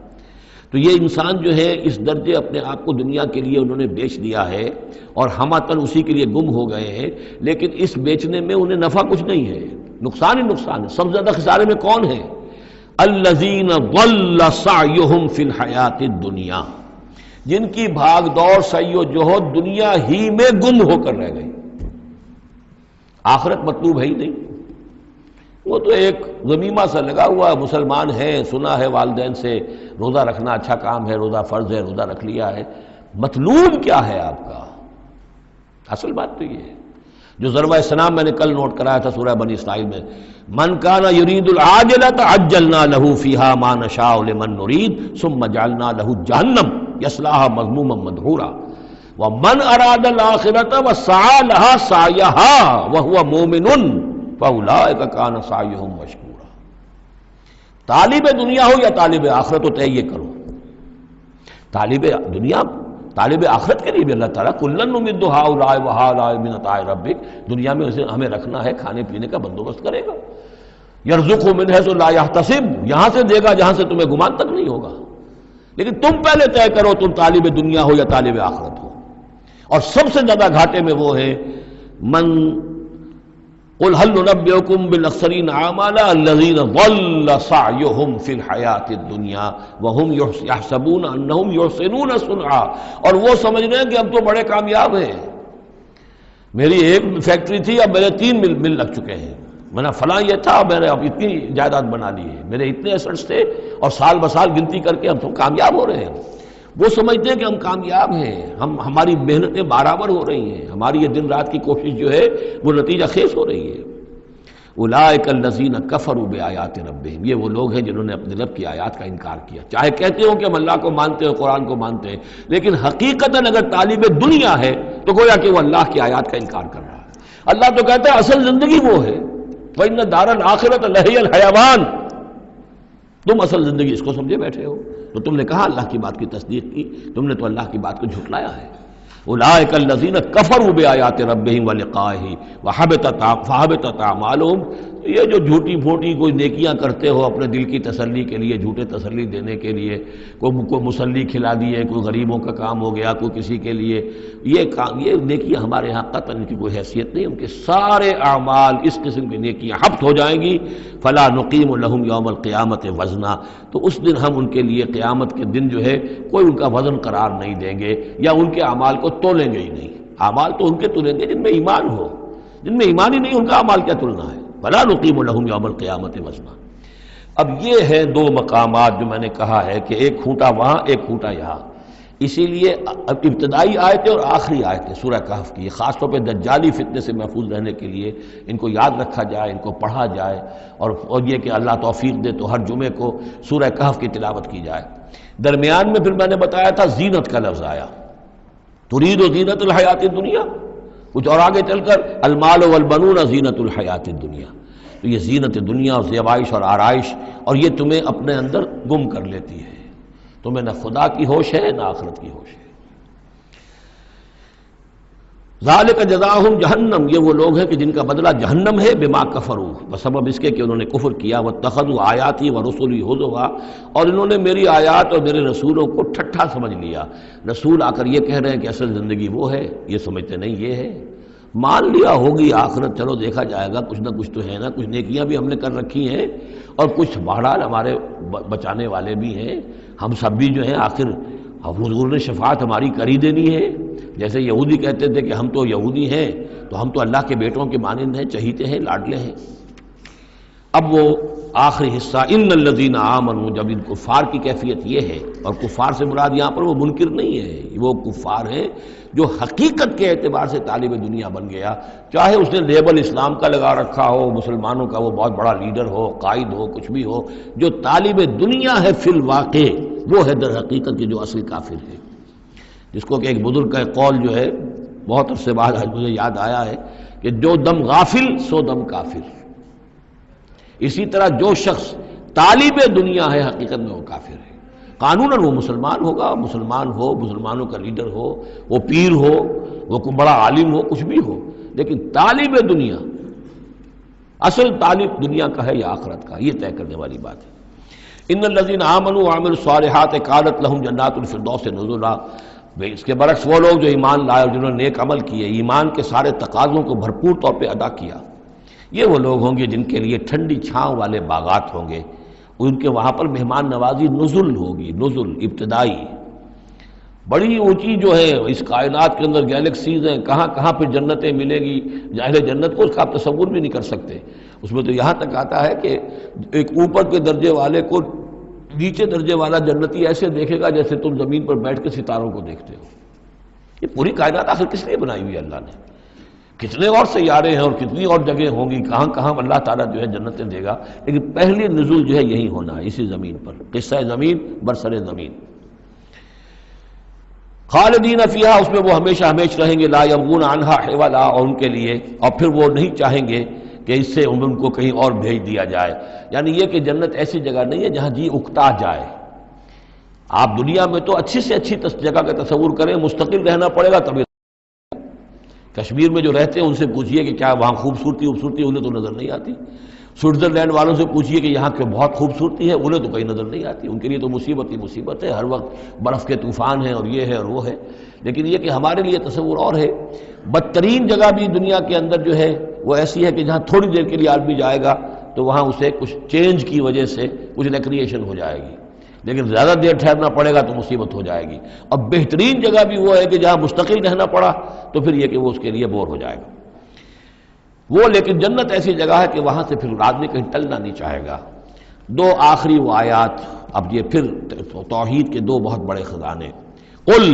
تو یہ انسان جو ہے اس درجے اپنے آپ کو دنیا کے لیے انہوں نے بیچ دیا ہے اور ہماتن اسی کے لیے گم ہو گئے ہیں، لیکن اس بیچنے میں انہیں نفع کچھ نہیں ہے، نقصان ہی نقصان ہے۔ سب سے زیادہ خسارے میں کون ہے؟ الذین ضل سعیہم فی الحیات الدنیا، جن کی بھاگ دوڑ سعی و جہد دنیا ہی میں گم ہو کر رہ گئی، آخرت مطلوب ہے ہی نہیں، وہ تو ایک غمیمہ سا لگا ہوا ہے، مسلمان ہے، سنا ہے والدین سے روزہ رکھنا اچھا کام ہے، روزہ فرض ہے، روزہ رکھ لیا ہے، مطلوب کیا ہے آپ کا؟ اصل بات تو یہ ہے جو ضربہ سلام میں نے کل نوٹ کرایا تھا سورہ بنی اسرائیل میں، من کان یرید العاجلۃ عجلنا له فیہا ما نشاء لمن نرید ثم جعلنا له جہنم یصلاها مذموما مدحورا ومن اراد الآخرۃ وسعى لها سعیها وهو مؤمن فاولئک کان سعیہم مشکورا۔ طالب دنیا ہو یا طالب آخرت ہو، طے یہ کرو، طالب دنیا طالب آخرت کے لیے بھی اللہ تعالیٰ کلن نمد ہؤلاء وہؤلاء من عطاء ربک، دنیا میں اسے ہمیں رکھنا ہے، کھانے پینے کا بندوبست کرے گا، یرزقہ من حیث لا یحتسب، یہاں سے دے گا جہاں سے تمہیں گمان تک نہیں ہوگا، لیکن تم پہلے طے کرو تم طالب دنیا ہو یا طالب آخرت ہو۔ اور سب سے زیادہ گھاٹے میں وہ ہے من قل هل ننبئکم بالاخسرین اعمالا الذین ضل سعیہم فی الحیات الدنیا وہم یحسبون انہم یحسنون صنعا، اور وہ سمجھ رہے ہیں کہ اب تو بڑے کامیاب ہیں، میری ایک فیکٹری تھی اب میرے 3 مل لگ چکے ہیں، میں نے فلاں یہ تھا میں نے اب اتنی جائیداد بنا لی ہے، میرے اتنے ایسٹس تھے اور سال بسال گنتی کر کے ہم تو کامیاب ہو رہے ہیں۔ وہ سمجھتے ہیں کہ ہم کامیاب ہیں، ہماری محنتیں برابر ہو رہی ہیں، ہماری یہ دن رات کی کوشش جو ہے وہ نتیجہ خیز ہو رہی ہے۔ اولئک الذین کفروا بآیات ربہم، یہ وہ لوگ ہیں جنہوں نے اپنے رب کی آیات کا انکار کیا، چاہے کہتے ہو کہ ہم اللہ کو مانتے ہیں، قرآن کو مانتے ہیں، لیکن حقیقتاً اگر طالب دنیا ہے تو گویا کہ وہ اللہ کی آیات کا انکار کر رہا ہے۔ اللہ تو کہتا ہے اصل زندگی وہ ہے، وَإِنَّ دَارَ الْآخِرَةَ لَهِيَ الْحَيَوَانُ، تم اصل زندگی اس کو سمجھے بیٹھے ہو، تو تم نے کہا اللہ کی بات کی تصدیق کی، تم نے تو اللہ کی بات کو جھٹلایا ہے۔ اولئک الذین کفروا بآیات ربہم ولقائہ فحبطت اعمالہم، یہ جو جھوٹی پھوٹی کوئی نیکیاں کرتے ہو اپنے دل کی تسلی کے لیے، جھوٹے تسلی دینے کے لیے، کوئی مسلی کھلا دیے، کوئی غریبوں کا کام ہو گیا، کوئی کسی کے لیے، یہ نیکیاں ہمارے ہاں قطعاً ان کی کوئی حیثیت نہیں، ان کے سارے اعمال اس قسم کی نیکیاں حبط ہو جائیں گی۔ فلا نقیم لہم یوم القیامت وزنا، تو اس دن ہم ان کے لیے قیامت کے دن جو ہے کوئی ان کا وزن قرار نہیں دیں گے، یا ان کے اعمال کو تولیں گے ہی نہیں۔ اعمال تو ان کے تلیں گے جن میں ایمان ہو، جن میں ایمان ہی نہیں ان کا اعمال کیا تلنا ہے؟ فلا نقیم لہم یوم القیامت وزنا۔ اب یہ ہیں 2 مقامات جو میں نے کہا ہے کہ ایک کھوٹا وہاں ایک کھوٹا یہاں، اسی لیے ابتدائی آیتیں اور آخری آیتیں سورہ کہف کی خاص طور پہ دجالی فتنے سے محفوظ رہنے کے لیے ان کو یاد رکھا جائے، ان کو پڑھا جائے، اور یہ کہ اللہ توفیق دے تو ہر جمعے کو سورہ کہف کی تلاوت کی جائے۔ درمیان میں پھر میں نے بتایا تھا زینت کا لفظ آیا، ترید و زینت الحیات الدنیا، کچھ اور آگے چل کر المال والبنون زینت الحیات الدنیا، تو یہ زینت دنیا اور زیبائش اور آرائش، اور یہ تمہیں اپنے اندر گم کر لیتی ہے، تمہیں نہ خدا کی ہوش ہے نہ آخرت کی ہوش ہے۔ ذالک جزاؤہم جہنم، یہ وہ لوگ ہیں کہ جن کا بدلہ جہنم ہے، بما کفروا، بسبب اس کے کہ انہوں نے کفر کیا، واتخذوا آیاتی ورسلی ہزوا، اور انہوں نے میری آیات اور میرے رسولوں کو ٹھٹھا سمجھ لیا۔ رسول آ کر یہ کہہ رہے ہیں کہ اصل زندگی وہ ہے، یہ سمجھتے نہیں یہ ہے، مان لیا ہوگی آخرت، چلو دیکھا جائے گا، کچھ نہ کچھ تو ہے نا، کچھ نیکیاں بھی ہم نے کر رکھی ہیں اور کچھ بہرحال ہمارے بچانے والے بھی ہیں، ہم سب بھی جو ہیں آخر حضور نے شفاعت ہماری کر ہی دینی ہے۔ جیسے یہودی کہتے تھے کہ ہم تو یہودی ہیں تو ہم تو اللہ کے بیٹوں کے مانند ہیں، چہیتے ہیں، لاڈلے ہیں۔ اب وہ آخری حصہ ان الذین آمنوا، جب ان کفار کی کیفیت یہ ہے، اور کفار سے مراد یہاں پر وہ منکر نہیں ہے، وہ کفار ہیں جو حقیقت کے اعتبار سے طالب دنیا بن گیا، چاہے اس نے لیبل اسلام کا لگا رکھا ہو، مسلمانوں کا وہ بہت بڑا لیڈر ہو، قائد ہو، کچھ بھی ہو، جو طالب دنیا ہے فی الواقع وہ ہے در حقیقت کے جو اصل کافر ہے، جس کو کہ ایک بزرگ کا قول جو ہے بہت عرصے بعد آج مجھے یاد آیا ہے کہ جو دم غافل سو دم کافر۔ اسی طرح جو شخص طالب دنیا ہے حقیقت میں وہ کافر ہے۔ قانوناً وہ مسلمان ہوگا، مسلمان ہو، مسلمانوں کا لیڈر ہو، وہ پیر ہو، وہ کوئی بڑا عالم ہو، کچھ بھی ہو، لیکن طالب دنیا، اصل طالب دنیا کا ہے یا آخرت کا، یہ طے کرنے والی بات ہے۔ ان الذین آمنوا وعملوا الصالحات کانت لہم جنات الفردوس نزلا، اس کے برعکس وہ لوگ جو ایمان لائے اور جنہوں نے نیک عمل کیے، ایمان کے سارے تقاضوں کو بھرپور طور پہ ادا کیا، یہ وہ لوگ ہوں گے جن کے لیے ٹھنڈی چھاؤں والے باغات ہوں گے، ان کے وہاں پر مہمان نوازی نزل ہوگی، نزل ابتدائی، بڑی اونچی جو ہے اس کائنات کے اندر گیلیکسیز ہیں، کہاں کہاں پہ جنتیں ملیں گی، اہل جنت کو اس کا آپ تصور بھی نہیں کر سکتے۔ اس میں تو یہاں تک آتا ہے کہ ایک اوپر کے درجے والے کو نیچے درجے والا جنتی ایسے دیکھے گا جیسے تم زمین پر بیٹھ کے ستاروں کو دیکھتے ہو۔ یہ پوری کائنات آخر کس لیے بنائی ہوئی ہے اللہ نے؟ کتنے اور سیارے ہیں اور کتنی اور جگہیں ہوں گی، کہاں کہاں اللہ تعالیٰ جو ہے جنتیں دے گا، لیکن پہلی نزول جو ہے یہی ہونا ہے، اسی زمین پر، قصہ زمین برسر زمین۔ خالدین فیہا، اس میں وہ ہمیشہ ہمیشہ رہیں گے، لا یبغون عنہا حولا، اور ان کے لیے اور پھر وہ نہیں چاہیں گے کہ اس سے ان کو کہیں اور بھیج دیا جائے، یعنی یہ کہ جنت ایسی جگہ نہیں ہے جہاں جی اکتا جائے۔ آپ دنیا میں تو اچھی سے اچھی جگہ کا تصور کریں، مستقل رہنا پڑے گا تبھی۔ کشمیر میں جو رہتے ہیں ان سے پوچھئے کہ کیا وہاں خوبصورتی انہیں تو نظر نہیں آتی، سوئٹزرلینڈ والوں سے پوچھئے کہ یہاں کی بہت خوبصورتی ہے، انہیں تو کہیں نظر نہیں آتی، ان کے لیے تو مصیبت ہی مصیبت ہے، ہر وقت برف کے طوفان ہیں اور یہ ہے اور وہ ہے۔ لیکن یہ کہ ہمارے لیے تصور اور ہے۔ بدترین جگہ بھی دنیا کے اندر جو ہے وہ ایسی ہے کہ جہاں تھوڑی دیر کے لیے آدمی جائے گا تو وہاں اسے کچھ چینج کی وجہ سے کچھ ریکریشن ہو جائے گی، لیکن زیادہ دیر ٹھہرنا پڑے گا تو مصیبت ہو جائے گی۔ اب بہترین جگہ بھی وہ ہے کہ جہاں مستقل رہنا پڑا تو پھر یہ کہ وہ اس کے لیے بور ہو جائے گا وہ، لیکن جنت ایسی جگہ ہے کہ وہاں سے پھر آدمی کہیں ٹلنا نہیں چاہے گا۔ دو آخری وہ آیات، اب یہ پھر توحید کے دو بہت بڑے خزانے۔ قل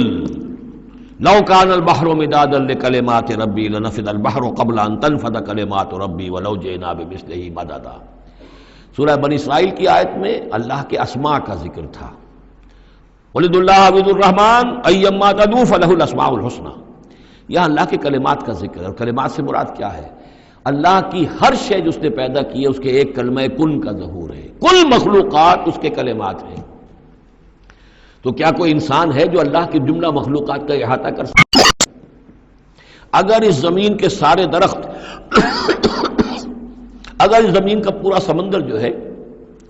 لو کان البحر مدادا لکلمات ربی لنفد البحر قبل ان تنفد کلمات ربی ولو جئنا بمثلہ مددا۔ سورہ بنی اسرائیل کی آیت میں اللہ کے اسماء کا ذکر تھا، وَلِدُ اللَّهَ عَبِدُ الرحمن اَيَّمَّا تَدْعُوا فَلَهُ الْأَسْمَاءُ الْحُسْنَى۔ یہاں اللہ کے کلمات کا ذکر ہے، اور کلمات سے مراد کیا ہے؟ اللہ کی ہر شے جو اس نے پیدا کی ہے اس کے ایک کلمہ کن کا ظہور ہے، کل مخلوقات اس کے کلمات ہیں۔ تو کیا کوئی انسان ہے جو اللہ کی جملہ مخلوقات کا احاطہ کر سکتا ہے؟ اگر اس زمین کے سارے درخت اگر اس زمین کا پورا سمندر جو ہے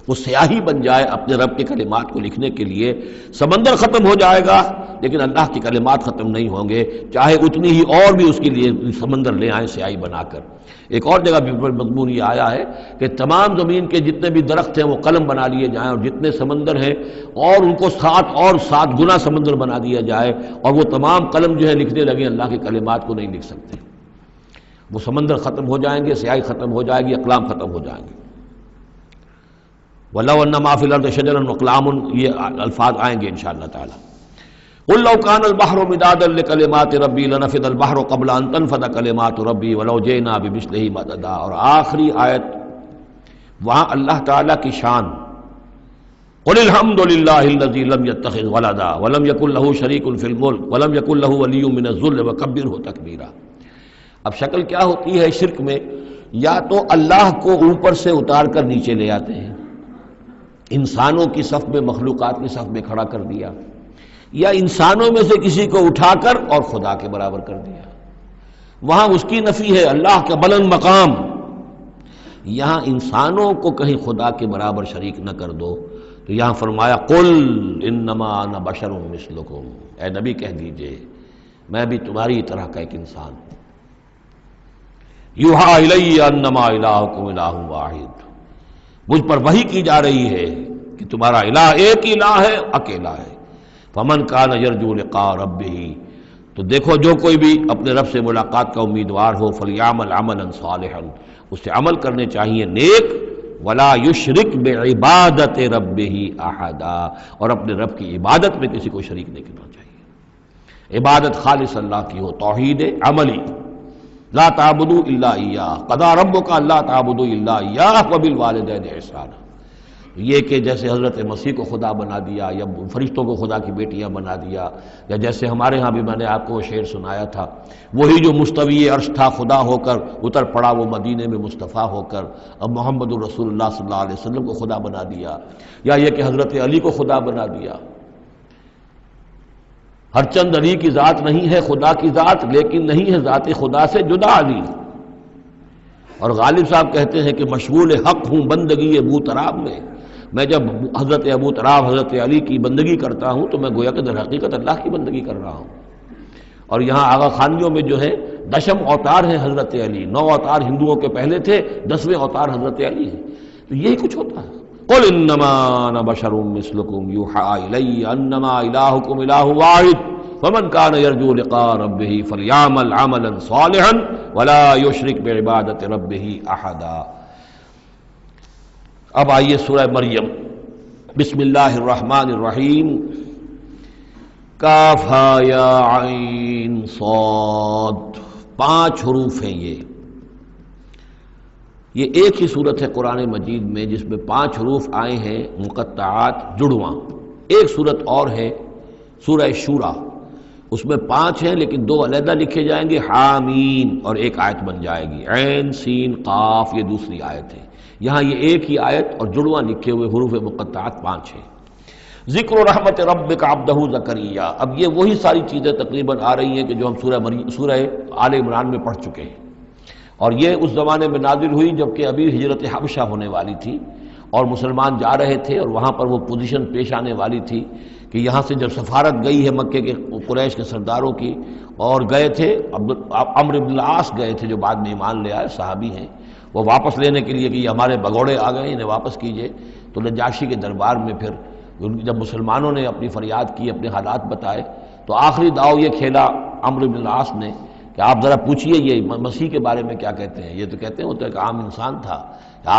وہ سیاہی بن جائے اپنے رب کے کلمات کو لکھنے کے لیے، سمندر ختم ہو جائے گا لیکن اللہ کے کلمات ختم نہیں ہوں گے، چاہے اتنی ہی اور بھی اس کے لیے سمندر لے آئیں سیاہی بنا کر۔ ایک اور جگہ بھی مضمون یہ آیا ہے کہ تمام زمین کے جتنے بھی درخت ہیں وہ قلم بنا لیے جائیں، اور جتنے سمندر ہیں اور ان کو 7 گنا سمندر بنا دیا جائے، اور وہ تمام قلم جو ہے لکھنے لگے، اللہ کے کلمات کو نہیں لکھ سکتے۔ وہ سمندر ختم ہو جائیں گے، سیاہی ختم ہو جائے گی، اقلام ختم ہو جائیں گے۔ وَلَوْ أَنَّ مَا فِي الْأَرْضِ شَجَرٌ وَأَقْلَامٌ، یہ الفاظ آئیں گے انشاءاللہ تعالی۔ قُل لَوْ كَانَ الْبَحْرُ مِدَادًا لِكَلِمَاتِ رَبِّي لَنَفِدَ الْبَحْرُ قَبْلَ أَن تَنفَدَ كَلِمَاتُ رَبِّي وَلَوْ جِئْنَا بِمِثْلِهِ مَدَدًا۔ اور آخری آیت وہاں اللہ تعالیٰ کی شان، قُلِ الْحَمْدُ لِلَّهِ الَّذِي لَمْ يَتَّخِذْ وَلَدًا وَلَمْ يَكُن لَّهُ شَرِيكٌ فِي الْمُلْكِ وَلَمْ يَكُن لَّهُ وَلِيٌّ مِّنَ الذُّلِّ وَكَبِّرْهُ تَكْبِيرًا۔ اب شکل کیا ہوتی ہے شرک میں؟ یا تو اللہ کو اوپر سے اتار کر نیچے لے آتے ہیں، انسانوں کی صف میں، مخلوقات کی صف میں کھڑا کر دیا، یا انسانوں میں سے کسی کو اٹھا کر اور خدا کے برابر کر دیا، وہاں اس کی نفی ہے، اللہ کا بلند مقام۔ یہاں انسانوں کو کہیں خدا کے برابر شریک نہ کر دو، تو یہاں فرمایا قل انما انا بشر مثلکم، اے نبی کہہ دیجئے میں بھی تمہاری طرح کا ایک انسان ہوں۔ یوحا الی انما الہکم الہ واحد، مجھ پر وحی کی جا رہی ہے کہ تمہارا الہ ایک الہ ہے، اکیلا ہے۔ فمن کان یرجو لقاء ربہ، تو دیکھو جو کوئی بھی اپنے رب سے ملاقات کا امیدوار ہو فلیعمل عملا صالحا، اس سے عمل کرنے چاہیے نیک، ولا یشرک بعبادت ربہ احدا، اور اپنے رب کی عبادت میں کسی کو شریک نہیں کرنا چاہیے۔ عبادت خالص اللہ کی ہو، توحید عملی، لا تعبدوا الا اياه، قضى ربك الا تعبدوا الا اياه وبالوالدين احسانا۔ یہ کہ جیسے حضرت مسیح کو خدا بنا دیا یا فرشتوں کو خدا کی بیٹیاں بنا دیا، یا جیسے ہمارے ہاں بھی میں نے آپ کو وہ شعر سنایا تھا، وہی جو مستوی عرش تھا خدا ہو کر اتر پڑا وہ مدینے میں مصطفیٰ ہو کر، اب محمد الرسول اللہ صلی اللہ علیہ وسلم کو خدا بنا دیا، یا یہ کہ حضرت علی کو خدا بنا دیا۔ ہر چند علی کی ذات نہیں ہے خدا کی ذات، لیکن نہیں ہے ذات خدا سے جدا علی۔ اور غالب صاحب کہتے ہیں کہ مشغول حق ہوں بندگی ابو تراب میں، میں جب حضرت ابو تراب حضرت علی کی بندگی کرتا ہوں تو میں گویا کہ در حقیقت اللہ کی بندگی کر رہا ہوں۔ اور یہاں آغا خانیوں میں جو ہے 10 اوتار ہیں حضرت علی، 9 اوتار ہندوؤں کے پہلے تھے، 10ویں اوتار حضرت علی ہیں، تو یہی کچھ ہوتا ہے۔ قل انما انا بشر مثلکم یوحی الی انما الہکم الہ واحد فمن کان یرجو لقاء ربہ فلیعمل عملا صالحا ولا یشرک بعبادۃ ربہ احدا۔ اب آئیے سورہ مریم، بسم اللہ الرحمن الرحیم، کاف ہا یا عین صاد، 5 حروف ہیں یہ ایک ہی صورت ہے قرآن مجید میں جس میں 5 حروف آئے ہیں مقطعات جڑواں۔ ایک صورت اور ہے سورہ شورى، اس میں 5 ہیں لیکن 2 علیحدہ لکھے جائیں گے، حامیم، اور ایک آیت بن جائے گی، عین سین قاف، یہ دوسری آیت ہے۔ یہاں یہ ایک ہی آیت اور جڑواں لکھے ہوئے حروف مقطعات 5 ہیں۔ ذکر رحمت ربک عبدہ زکریا، اب یہ وہی ساری چیزیں تقریباً آ رہی ہیں کہ جو ہم سورہ آل عمران میں پڑھ چکے ہیں، اور یہ اس زمانے میں نازل ہوئی جبکہ ابھی ہجرت حبشہ ہونے والی تھی اور مسلمان جا رہے تھے، اور وہاں پر وہ پوزیشن پیش آنے والی تھی کہ یہاں سے جب سفارت گئی ہے مکے کے قریش کے سرداروں کی، اور گئے تھے عمرو بن العاص گئے تھے جو بعد میں ایمان لے آئے، صحابی ہیں، وہ واپس لینے کے لیے کہ یہ ہمارے بگوڑے آ گئے انہیں واپس کیجئے، تو نجاشی کے دربار میں پھر جب مسلمانوں نے اپنی فریاد کی، اپنے حالات بتائے، تو آخری داؤ یہ کھیلا عمرو بن العاص نے کہ آپ ذرا پوچھئے یہ مسیح کے بارے میں کیا کہتے ہیں، یہ تو کہتے ہیں وہ تو ایک عام انسان تھا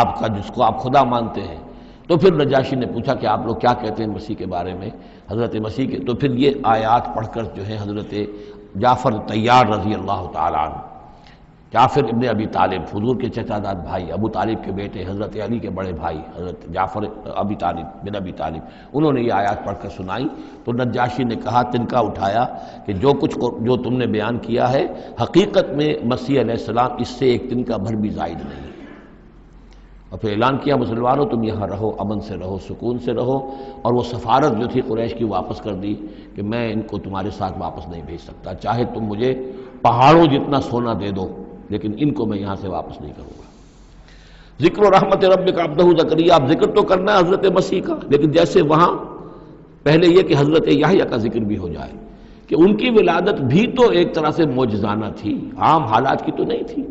آپ کا جس کو آپ خدا مانتے ہیں۔ تو پھر نجاشی نے پوچھا کہ آپ لوگ کیا کہتے ہیں مسیح کے بارے میں، حضرت مسیح کے، تو پھر یہ آیات پڑھ کر جو ہے حضرت جعفر طیار رضی اللہ تعالیٰ عنہ، جعفر ابن ابی طالب، حضور کے چچا داد بھائی، ابو طالب کے بیٹے، حضرت علی کے بڑے بھائی حضرت جعفر ابی طالب بن ابی طالب، انہوں نے یہ آیات پڑھ کر سنائی، تو نجاشی نے کہا، تنکا اٹھایا کہ جو کچھ جو تم نے بیان کیا ہے حقیقت میں مسیح علیہ السلام اس سے ایک تنکا بھر بھی زائد نہیں ہے۔ اور پھر اعلان کیا، مسلمانوں تم یہاں رہو، امن سے رہو، سکون سے رہو، اور وہ سفارت جو تھی قریش کی واپس کر دی کہ میں ان کو تمہارے ساتھ واپس نہیں بھیج سکتا، چاہے تم مجھے پہاڑوں جتنا سونا دے دو لیکن ان کو میں یہاں سے واپس نہیں کروں گا۔ ذکر و رحمت ربک عبدہ زکریا، اب ذکر تو کرنا ہے حضرت مسیح کا، لیکن جیسے وہاں پہلے یہ کہ حضرت یحییٰ کا ذکر بھی ہو جائے کہ ان کی ولادت بھی تو ایک طرح سے معجزانہ تھی، عام حالات کی تو نہیں تھی۔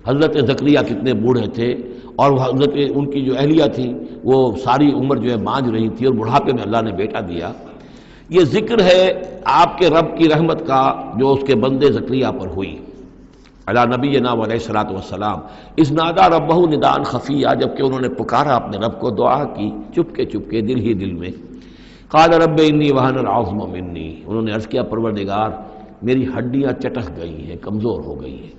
حضرت زکریا کتنے بوڑھے تھے، اور حضرت ان کی جو اہلیہ تھی وہ ساری عمر جو ہے بانجھ رہی تھی، اور بڑھاپے میں اللہ نے بیٹا دیا۔ یہ ذکر ہے آپ کے رب کی رحمت کا جو اس کے بندے زکریا پر ہوئی، علی نبینا علیہ الصلوۃ والسلام، اذ نادى ربہ نداء خفیا، جبکہ انہوں نے پکارا اپنے رب کو، دعا کی چپکے چپکے دل ہی دل میں، قال رب انی وہن العظم منی، انہوں نے عرض کیا پروردگار میری ہڈیاں چٹک گئی ہیں، کمزور ہو گئی ہیں،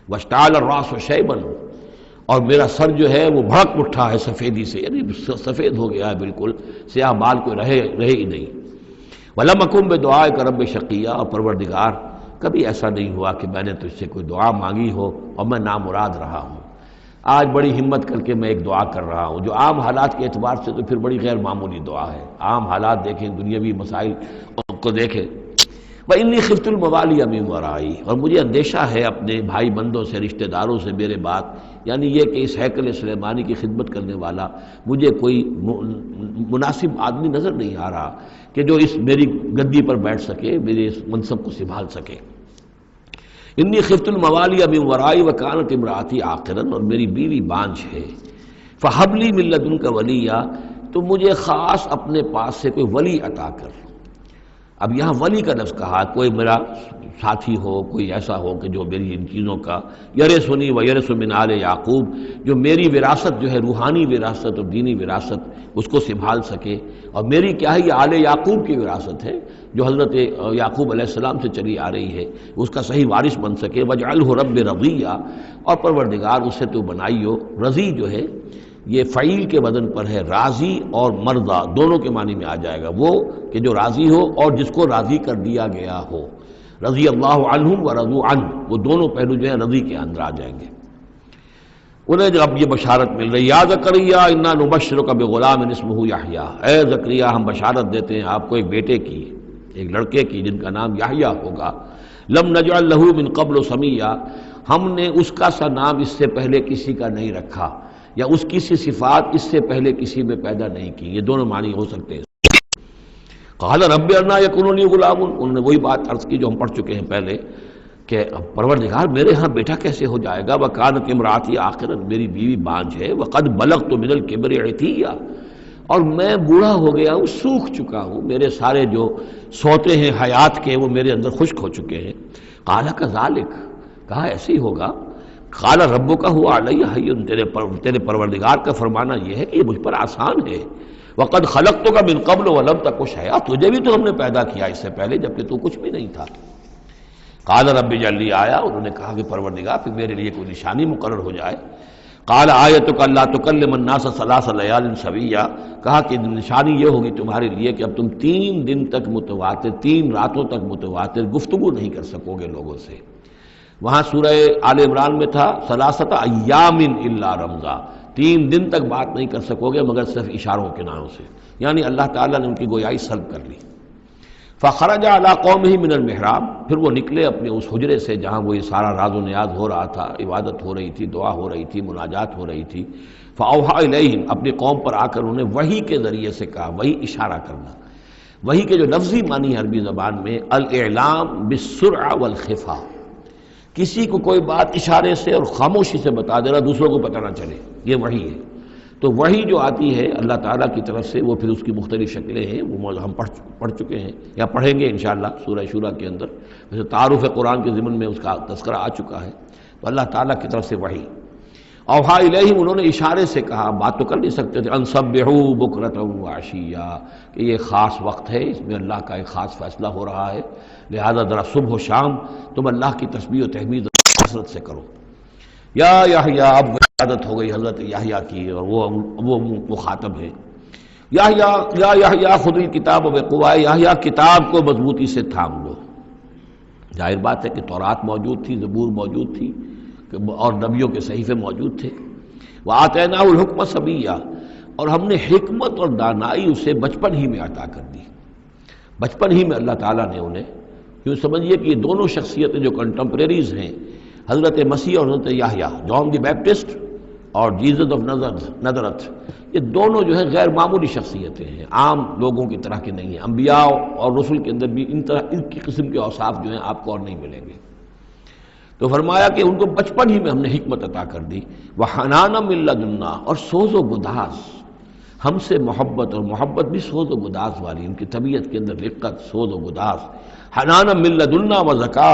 واشتعل الراس شیبا، اور میرا سر جو ہے وہ بھڑک اٹھا ہے سفیدی سے، یعنی سفید ہو گیا ہے بالکل، سیاہ بال کوئی رہے ہی نہیں، ولم اکن بدعائک رب شقیا، اور پروردگار کبھی ایسا نہیں ہوا کہ میں نے تجھ سے کوئی دعا مانگی ہو اور میں نامراد رہا ہوں۔ آج بڑی ہمت کر کے میں ایک دعا کر رہا ہوں جو عام حالات کے اعتبار سے تو پھر بڑی غیر معمولی دعا ہے، عام حالات دیکھیں، دنیاوی مسائل کو دیکھیں، وَإِنِّي خِفْتُ الْمَوَالِيَ مِن وَرَائِي، اور مجھے اندیشہ ہے اپنے بھائی بندوں سے، رشتہ داروں سے میرے بعد، یعنی یہ کہ اس ہیکل سلیمانی کی خدمت کرنے والا مجھے کوئی مناسب آدمی نظر نہیں آ رہا کہ جو اس میری گدی پر بیٹھ سکے، میرے اس منصب کو سنبھال سکے۔ انی خفت الموالی من ورائی وکانت امراتی عاقرا، اور میری بیوی بانجھ ہے، فہب لی من لدنک ولیا، تو مجھے خاص اپنے پاس سے کوئی ولی عطا کر۔ اب یہاں ولی کا لفظ کہا، کوئی میرا ساتھی ہو، کوئی ایسا ہو کہ جو میری ان چیزوں کا یرثنی و یرث من آل یعقوب، جو میری وراثت جو ہے روحانی وراثت اور دینی وراثت اس کو سنبھال سکے، اور میری کیا ہے یہ آل یعقوب کی وراثت ہے جو حضرت یعقوب علیہ السلام سے چلی آ رہی ہے، اس کا صحیح وارث بن سکے۔ وجعلہ رب رضیہ، اور پروردگار اسے تو بنائی ہو۔ رضی جو ہے یہ فعیل کے وزن پر ہے، راضی اور مرضی دونوں کے معنی میں آ جائے گا، وہ کہ جو راضی ہو اور جس کو راضی کر دیا گیا ہو۔ رضی اللہ عنہم ورضوا عنہ، وہ دونوں پہلو جو ہیں رضی کے اندر آ جائیں گے۔ انہیں جو اب یہ بشارت مل رہی، یا زکریا انا نبشرک بغلام اسمہ یحییٰ، اے زکریا ہم بشارت دیتے ہیں آپ کو ایک بیٹے کی، ایک لڑکے کی جن کا نام یحییٰ ہوگا۔ لم نجعل لہ من قبل سمیہ، ہم نے اس کا سا نام اس سے پہلے کسی کا نہیں رکھا، یا اس کی سی صفات اس سے پہلے کسی میں پیدا نہیں کی۔ یہ دونوں معنی ہو سکتے ہیں۔ قال رب انا یکون لی غلام، انہوں نے وہی بات عرض کی جو ہم پڑھ چکے ہیں پہلے کہ پروردگار میرے ہاں بیٹا کیسے ہو جائے گا؟ وکانت امراتی عاقرا، میری بیوی بانجھ ہے، وقد بلغت من الکبر عتیہ، اور میں بوڑھا ہو گیا ہوں، سوکھ چکا ہوں، میرے سارے جو سوتے ہیں حیات کے وہ میرے اندر خشک ہو چکے ہیں۔ قال کذالک، کہا ایسے ہی ہوگا۔ قال ربک هو علی ہین، تیرے پروردگار کا فرمانا یہ ہے کہ یہ مجھ پر آسان ہے۔ وقد خلقتک من قبل ولم تک شیئا، تجھے بھی تو ہم نے پیدا کیا اس سے پہلے جبکہ تو کچھ بھی نہیں تھا۔ قال رب اجعل لی آیا، انہوں نے کہا کہ پروردگار پھر میرے لیے کوئی نشانی مقرر ہو جائے۔ قال آیتک الا تکلم الناس ثلاث لیال سویا، کہا کہ نشانی یہ ہوگی تمہارے لیے کہ اب تم 3 دن تک متواتر، 3 راتوں تک متواتر گفتگو نہیں کر سکو گے لوگوں سے۔ وہاں سورہ آل عمران میں تھا ثلاثۃ ایام الا رمزا، 3 دن تک بات نہیں کر سکو گے مگر صرف اشاروں کے ناموں سے، یعنی اللہ تعالیٰ نے ان کی گویائی سلب کر لی۔ فخرج علی قومہ من المحراب، پھر وہ نکلے اپنے اس حجرے سے جہاں وہ یہ سارا راز و نیاز ہو رہا تھا، عبادت ہو رہی تھی، دعا ہو رہی تھی، مناجات ہو رہی تھی۔ فاوحی الیہم، اپنی قوم پر آ کر انہوں نے وحی کے ذریعے سے کہا، وحی اشارہ کرنا، وحی کے جو لفظی معنی ہے عربی زبان میں الاعلام بالسرعہ والخفا، کسی کو کوئی بات اشارے سے اور خاموشی سے بتا دینا، دوسروں کو پتہ نہ چلے، یہ وحی ہے۔ تو وحی جو آتی ہے اللہ تعالیٰ کی طرف سے، وہ پھر اس کی مختلف شکلیں ہیں، وہ ہم پڑھ چکے ہیں یا پڑھیں گے انشاءاللہ سورہ شورى کے اندر، ویسے تعارف قرآن کے ضمن میں اس کا تذکرہ آ چکا ہے۔ تو اللہ تعالیٰ کی طرف سے وحی، اوحا الیہم، انہوں نے اشارے سے کہا، بات تو کر نہیں سکتے تھے، ان سبحوا بکرۃ وعشیا، کہ یہ خاص وقت ہے، اس میں اللہ کا ایک خاص فیصلہ ہو رہا ہے، لہذا ذرا صبح و شام تم اللہ کی تسبیح و تحمید و کثرت سے کرو۔ یا یحییٰ، اب عادت ہو گئی حضرت یحییٰ کی، اور وہ مخاطب ہے، یا یحییٰ خذ الکتاب بقوہ، یحییٰ کتاب کو مضبوطی سے تھام لو۔ ظاہر بات ہے کہ تورات موجود تھی، زبور موجود تھی، اور نبیوں کے صحیفے موجود تھے۔ وآتیناہ الحکم صبیہ، اور ہم نے حکمت اور دانائی اسے بچپن ہی میں عطا کر دی، بچپن ہی میں اللہ تعالیٰ نے انہیں، کیوں سمجھیے کہ یہ دونوں شخصیتیں جو کنٹمپریریز ہیں، حضرت مسیح اور حضرت یحییٰ، جان دی بیپٹسٹ اور جیزس آف نظرت، یہ دونوں جو ہے غیر معمولی شخصیتیں ہیں، عام لوگوں کی طرح کے نہیں ہیں۔ انبیاء اور رسل کے اندر بھی ان کی قسم کے اوصاف جو ہیں آپ کو اور نہیں ملیں گے۔ تو فرمایا کہ ان کو بچپن ہی میں ہم نے حکمت عطا کر دی، وحنانا من لدنا، اور سوز و گداز، ہم سے محبت، اور محبت بھی سوز و گداز والی، ان کی طبیعت کے اندر رقت، سوز و گداز، حنانا من لدنا وزکا،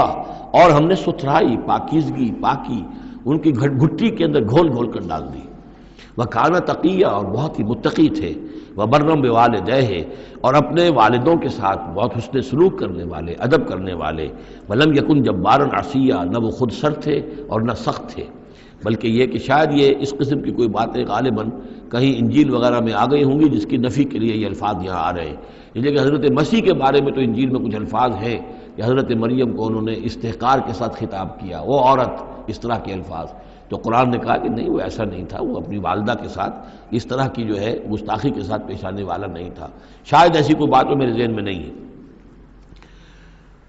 اور ہم نے ستھرائی، پاکیزگی، پاکی ان کی گھٹی کے اندر گھول گھول کر ڈال دی۔ وکانا تقیہ، اور بہت ہی متقی تھے، وبرم بوالدیہ، اور اپنے والدوں کے ساتھ بہت حسن سلوک کرنے والے، ادب کرنے والے، ولم یکن جبارا عصیا، نہ وہ خود سر تھے اور نہ سخت تھے، بلکہ یہ کہ شاید یہ اس قسم کی کوئی باتیں غالباً کہیں انجیل وغیرہ میں آ گئی ہوں گی جس کی نفی کے لیے یہ الفاظ یہاں آ رہے ہیں، لیکن حضرت مسیح کے بارے میں تو انجیل میں کچھ الفاظ ہیں کہ حضرت مریم کو انہوں نے استحقار کے ساتھ خطاب کیا، وہ عورت، اس طرح کے الفاظ، تو قرآن نے کہا کہ نہیں، وہ ایسا نہیں تھا، وہ اپنی والدہ کے ساتھ اس طرح کی جو ہے گستاخی کے ساتھ پیش آنے والا نہیں تھا، شاید ایسی کوئی بات میرے ذہن میں نہیں ہے۔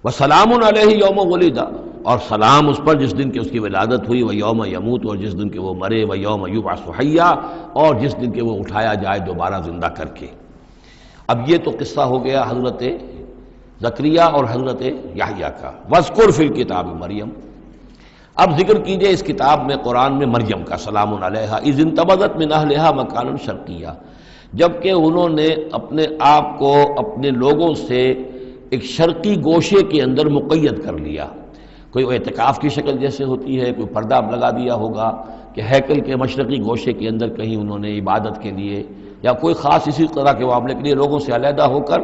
وسلام علیہ یوم ولد، اور سلام اس پر جس دن کہ اس کی ولادت ہوئی، ویوم یموت، اور جس دن کہ وہ مرے، ویوم یبعث حیا، اور جس دن کہ وہ اٹھایا جائے دوبارہ زندہ کر کے۔ اب یہ تو قصہ ہو گیا حضرت زکریا اور حضرت یحییٰ کا۔ واذکر فی الکتاب مریم، اب ذکر کیجئے اس کتاب میں، قرآن میں، مریم کا، سلام علیہا، اذ انتبذت من اہلہا مکانا شرقیہ، جبکہ انہوں نے اپنے آپ کو اپنے لوگوں سے ایک شرقی گوشے کے اندر مقید کر لیا. کوئی اعتکاف کی شکل جیسے ہوتی ہے، کوئی پردہ لگا دیا ہوگا کہ ہیکل کے مشرقی گوشے کے اندر کہیں انہوں نے عبادت کے لیے یا کوئی خاص اسی طرح کے معاملے کے لیے لوگوں سے علیحدہ ہو کر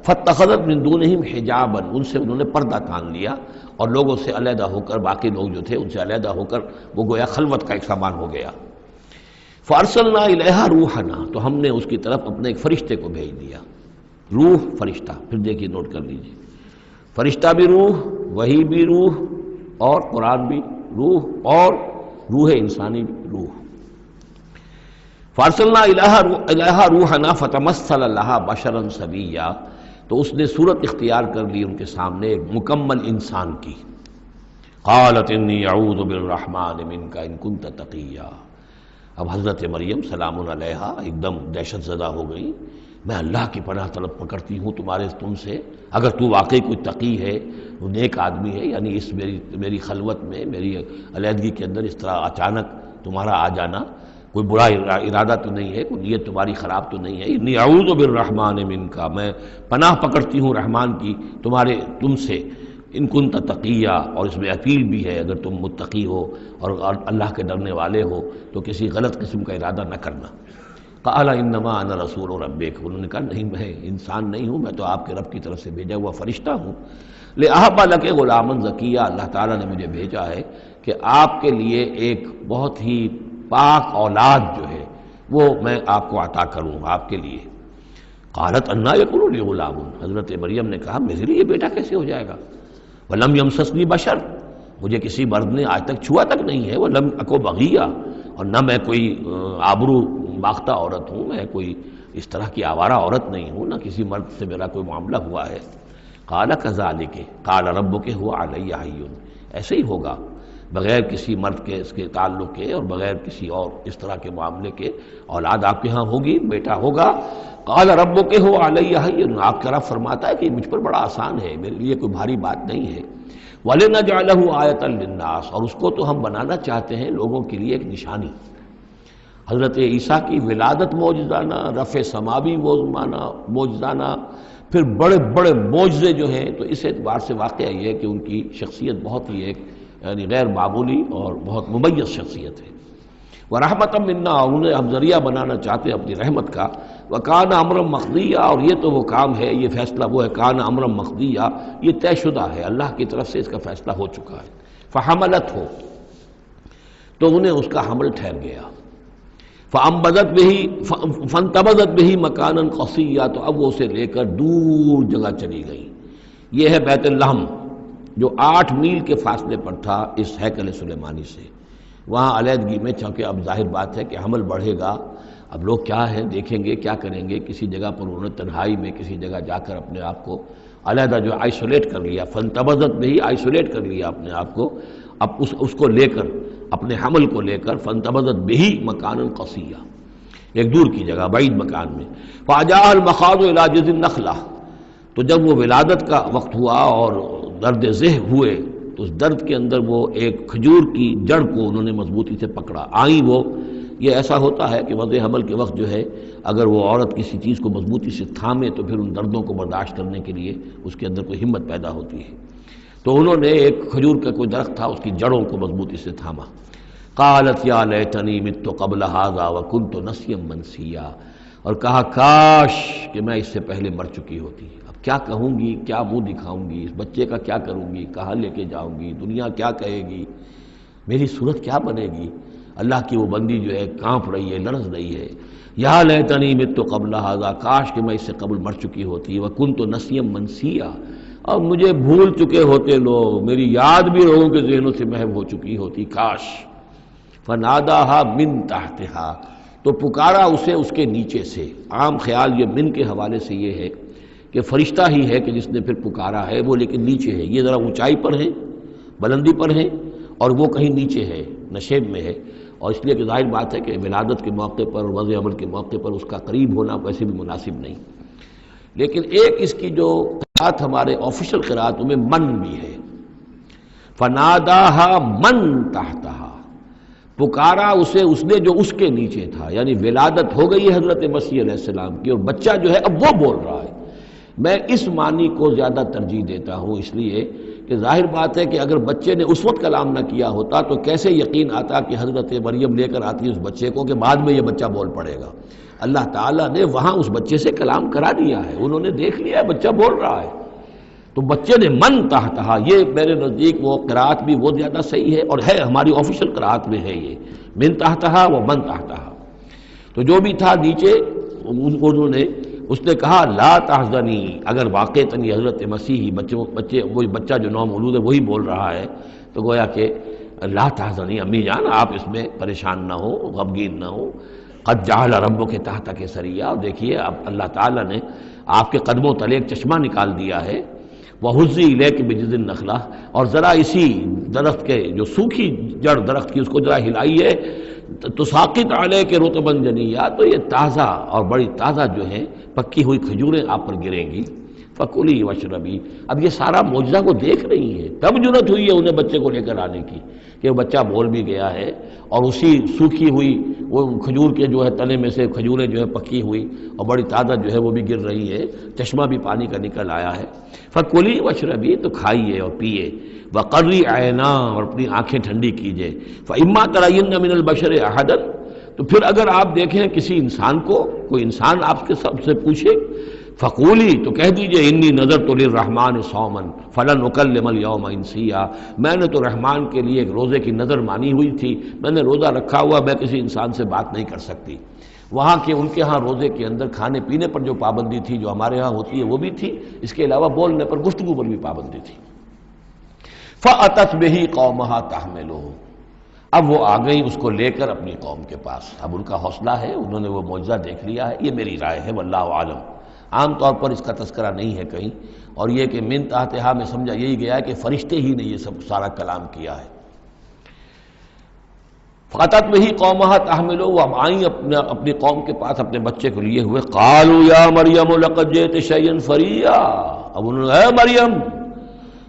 فاتخذت من دونہم حجابا، ان سے انہوں نے پردہ تان لیا اور لوگوں سے علیحدہ ہو کر، باقی لوگ جو تھے ان سے علیحدہ ہو کر وہ گویا خلوت کا ایک سامان ہو گیا. فارسلنا الیہا روحنا، تو ہم نے اس کی طرف اپنے ایک فرشتے کو بھیج دیا. روح فرشتہ، پھر دیکھیے نوٹ کر لیجیے، فرشتہ بھی روح، وحی بھی روح، اور قرآن بھی روح، اور روح انسانی بھی روح. فارسلنا الیہا روحنا فتمثل لہا بشرا سویا، تو اس نے صورت اختیار کر لی ان کے سامنے ایک مکمل انسان کی. قالت انی اعوذ بالرحمن منک ان کنت تقیا. اب حضرت مریم سلام علیہا ایک دم دہشت زدہ ہو گئی. میں اللہ کی پناہ طلب پکڑتی ہوں تم سے، اگر تو واقعی کوئی تقی ہے، وہ نیک آدمی ہے، یعنی اس میری خلوت میں، میری علیحدگی کے اندر اس طرح اچانک تمہارا آ جانا کوئی برا ارادہ تو نہیں ہے، کوئی نیت تمہاری خراب تو نہیں ہے. انی اعوذ بالرحمن منک، میں پناہ پکڑتی ہوں رحمان کی تم سے، ان کنت تقیہ، اور اس میں اپیل بھی ہے اگر تم متقی ہو اور اللہ کے ڈرنے والے ہو تو کسی غلط قسم کا ارادہ نہ کرنا. قال انما انا رسول ربک، انہوں نے کہا نہیں، میں انسان نہیں ہوں، میں تو آپ کے رب کی طرف سے بھیجا ہوا فرشتہ ہوں. لأہب لک غلاما زکیہ، اللہ تعالیٰ نے مجھے بھیجا ہے کہ آپ کے لیے ایک بہت ہی پاک اولاد جو ہے وہ میں آپ کو عطا کروں آپ کے لیے. قالت انا یکون لی غلام، حضرت مریم نے کہا میرے لیے بیٹا کیسے ہو جائے گا. ولم یمسسنی بشر، مجھے کسی مرد نے آج تک چھوا تک نہیں ہے. ولم اکو بغیہ، اور نہ میں کوئی آبرو باختہ عورت ہوں، میں کوئی اس طرح کی آوارہ عورت نہیں ہوں، نہ کسی مرد سے میرا کوئی معاملہ ہوا ہے. قال کذالک قال ربک هو علی حی، ایسے ہی ہوگا بغیر کسی مرد کے اس کے تعلق کے اور بغیر کسی اور اس طرح کے معاملے کے اولاد آپ کے ہاں ہوگی، بیٹا ہوگا. قال ربک هو علی حی، آپ کا رب فرماتا ہے کہ مجھ پر بڑا آسان ہے، میرے لیے کوئی بھاری بات نہیں ہے. وَلِنَجْعَلَهُ آیَةً لِلنَّاسِ، اور اس کو تو ہم بنانا چاہتے ہیں لوگوں کے لیے ایک نشانی. حضرت عیسیٰ کی ولادت معجزانہ، رفع سماوی معجزانہ، پھر بڑے بڑے معجزے جو ہیں، تو اس اعتبار سے واقعہ یہ ہے کہ ان کی شخصیت بہت ہی ایک یعنی غیر معمولی اور بہت ممیز شخصیت ہے. وَرَحْمَةً مِنَّا، انہیں ہم ذریعہ بنانا چاہتے ہیں اپنی رحمت کا. وَكَانَ أَمْرًا مَقْضِيًّا، اور یہ تو وہ کام ہے، یہ فیصلہ وہ ہے، كَانَ أَمْرًا مَقْضِيًّا، یہ طے شدہ ہے، اللہ کی طرف سے اس کا فیصلہ ہو چکا ہے. فَحَمَلَتْهُ، تو انہیں اس کا حمل ٹھہر گیا. فَانْبَذَتْ بِهِ فَانْتَبَذَتْ بِهِ مَكَانًا قَصِيًّا، تو اب وہ اسے لے کر دور جگہ چلی گئی. یہ ہے بیت اللحم جو 8 میل کے فاصلے پر تھا اس ہیکل سلیمانی سے. وہاں علیحدگی میں، چونکہ اب ظاہر بات ہے کہ حمل بڑھے گا، اب لوگ کیا ہے دیکھیں گے، کیا کریں گے. کسی جگہ پر انہوں نے تنہائی میں کسی جگہ جا کر اپنے آپ کو علیحدہ جو آئسولیٹ کر لیا. فانتبذت بہی، آئسولیٹ کر لیا اپنے آپ کو، اب اس کو لے کر، اپنے حمل کو لے کر. فانتبذت بہی مکانا قصیا، ایک دور کی جگہ، بعید مکان میں. فاجاء المخاض الی جذع النخلہ، تو جب وہ ولادت کا وقت ہوا اور درد ذہ ہوئے تو اس درد کے اندر وہ ایک کھجور کی جڑ کو انہوں نے مضبوطی سے پکڑا. آئیں وہ، یہ ایسا ہوتا ہے کہ وضع حمل کے وقت جو ہے اگر وہ عورت کسی چیز کو مضبوطی سے تھامے تو پھر ان دردوں کو برداشت کرنے کے لیے اس کے اندر کوئی ہمت پیدا ہوتی ہے. تو انہوں نے ایک کھجور کا کوئی درخت تھا، اس کی جڑوں کو مضبوطی سے تھاما. قالت یا لیتنی مت قبل ھذا وکنت نسیا منسیا، اور کہا کاش کہ میں اس سے پہلے مر چکی ہوتی. اب کیا کہوں گی، کیا منہ دکھاؤں گی، اس بچے کا کیا کروں گی، کہاں لے کے جاؤں گی، دنیا کیا کہے گی، میری صورت کیا بنے گی. اللہ کی وہ بندی جو ہے کانپ رہی ہے، لرز رہی ہے. یا لیتنی مت قبل ھذا، کاش کہ میں اس سے قبل مر چکی ہوتی. وکنت نسیا منسیا، اور مجھے بھول چکے ہوتے لوگ، میری یاد بھی لوگوں کے ذہنوں سے محو ہو چکی ہوتی. کاش. فناداها من تحتها، تو پکارا اسے اس کے نیچے سے. عام خیال یہ من کے حوالے سے یہ ہے کہ فرشتہ ہی ہے کہ جس نے پھر پکارا ہے وہ، لیکن نیچے ہے، یہ ذرا اونچائی پر ہے، بلندی پر ہے، اور وہ کہیں نیچے ہے، نشیب میں ہے. اور اس لیے کہ ظاہر بات ہے کہ ولادت کے موقع پر اور وضع عمل کے موقع پر اس کا قریب ہونا ویسے بھی مناسب نہیں. لیکن ایک اس کی جو قرأت ہمارے آفیشل قرأتوں میں من بھی ہے. فناداها من تحتها، پکارا اسے اس نے جو اس کے نیچے تھا. یعنی ولادت ہو گئی ہے حضرت مسیح علیہ السلام کی، اور بچہ جو ہے اب وہ بول رہا ہے. میں اس معنی کو زیادہ ترجیح دیتا ہوں، اس لیے کہ ظاہر بات ہے کہ اگر بچے نے اس وقت کلام نہ کیا ہوتا تو کیسے یقین آتا کہ حضرت مریم لے کر آتی اس بچے کو کہ بعد میں یہ بچہ بول پڑے گا۔ اللہ تعالیٰ نے وہاں اس بچے سے کلام کرا دیا ہے، انہوں نے دیکھ لیا ہے بچہ بول رہا ہے، تو بچے نے من تحتہا، یہ میرے نزدیک وہ قرات بھی وہ زیادہ صحیح ہے، اور ہے ہماری آفیشل قرات میں ہے یہ من تحتہا و من تحتہا۔ تو جو بھی تھا نیچے انہوں نے اس نے کہا لا تحزنی، اگر واقعتاً یہ حضرت مسیح بچے وہی بچہ جو نومولود ہے وہی بول رہا ہے، تو گویا کہ لا تحزنی امی جان آپ اس میں پریشان نہ ہو، غمگین نہ ہو، قد جعل ربک تحتک سریا، اور دیکھیے اب اللہ تعالیٰ نے آپ کے قدموں تلے ایک چشمہ نکال دیا ہے، وَهُزِّي إِلَيْكِ بِجِذِعِ النَّخْلَةِ، اور ذرا اسی درخت کے جو سوکھی جڑ درخت کی اس کو ذرا ہلائیے، تساقط علیک رطبا جنیا، تو یہ تازہ اور بڑی تازہ جو ہیں پکی ہوئی کھجوریں آپ پر گریں گی، فَكُلِي وَاشْرَبِي۔ اب یہ سارا معجزہ کو دیکھ رہی ہیں، کب جرت ہوئی ہے انہیں بچے کو لے کر آنے کی کہ وہ بچہ بول بھی گیا ہے، اور اسی سوکھی ہوئی وہ کھجور کے جو ہے تنے میں سے کھجوریں جو ہے پکی ہوئی اور بڑی تازہ جو ہے وہ بھی گر رہی ہے، چشمہ بھی پانی کا نکل آیا ہے۔ فَكُلِي وَاشْرَبِي، تو کھائیے اور پیئے، وَقَرِّ عَيْنَا، اور اپنی آنکھیں ٹھنڈی کیجیے، فَإِمَّا تَرَيِنَّ مِنَ الْبَشَرِ أَحَدًا، تو پھر اگر آپ دیکھیں کسی انسان کو، کوئی انسان آپ کے سب سے پوچھے، فقولی، تو کہہ دیجئے انی نذرت للرحمن صوما فلن اکلم اليوم انسیا، میں نے تو رحمان کے لیے ایک روزے کی نظر مانی ہوئی تھی، میں نے روزہ رکھا ہوا، میں کسی انسان سے بات نہیں کر سکتی۔ وہاں کے ان کے ہاں روزے کے اندر کھانے پینے پر جو پابندی تھی جو ہمارے ہاں ہوتی ہے وہ بھی تھی، اس کے علاوہ بولنے پر، گفتگو پر بھی پابندی تھی۔ فأتت بہ قومہا تحملہ، اب وہ آ گئی اس کو لے کر اپنی قوم کے پاس، اب ان کا حوصلہ ہے، انہوں نے وہ معجزہ دیکھ لیا ہے، یہ میری رائے ہے واللہ عالم، عام طور پر اس کا تذکرہ نہیں ہے کہیں، اور یہ کہ من تحتہا میں سمجھا یہی گیا ہے کہ فرشتے ہی نے یہ سب سارا کلام کیا ہے۔ فاتت بہ قومہا تحملہ، وہ اب آئیں اپنی قوم کے پاس اپنے بچے کو لیے ہوئے، قالوا یا مریم لقد جئت شیئا فریا، اب انہوں نے اے مریم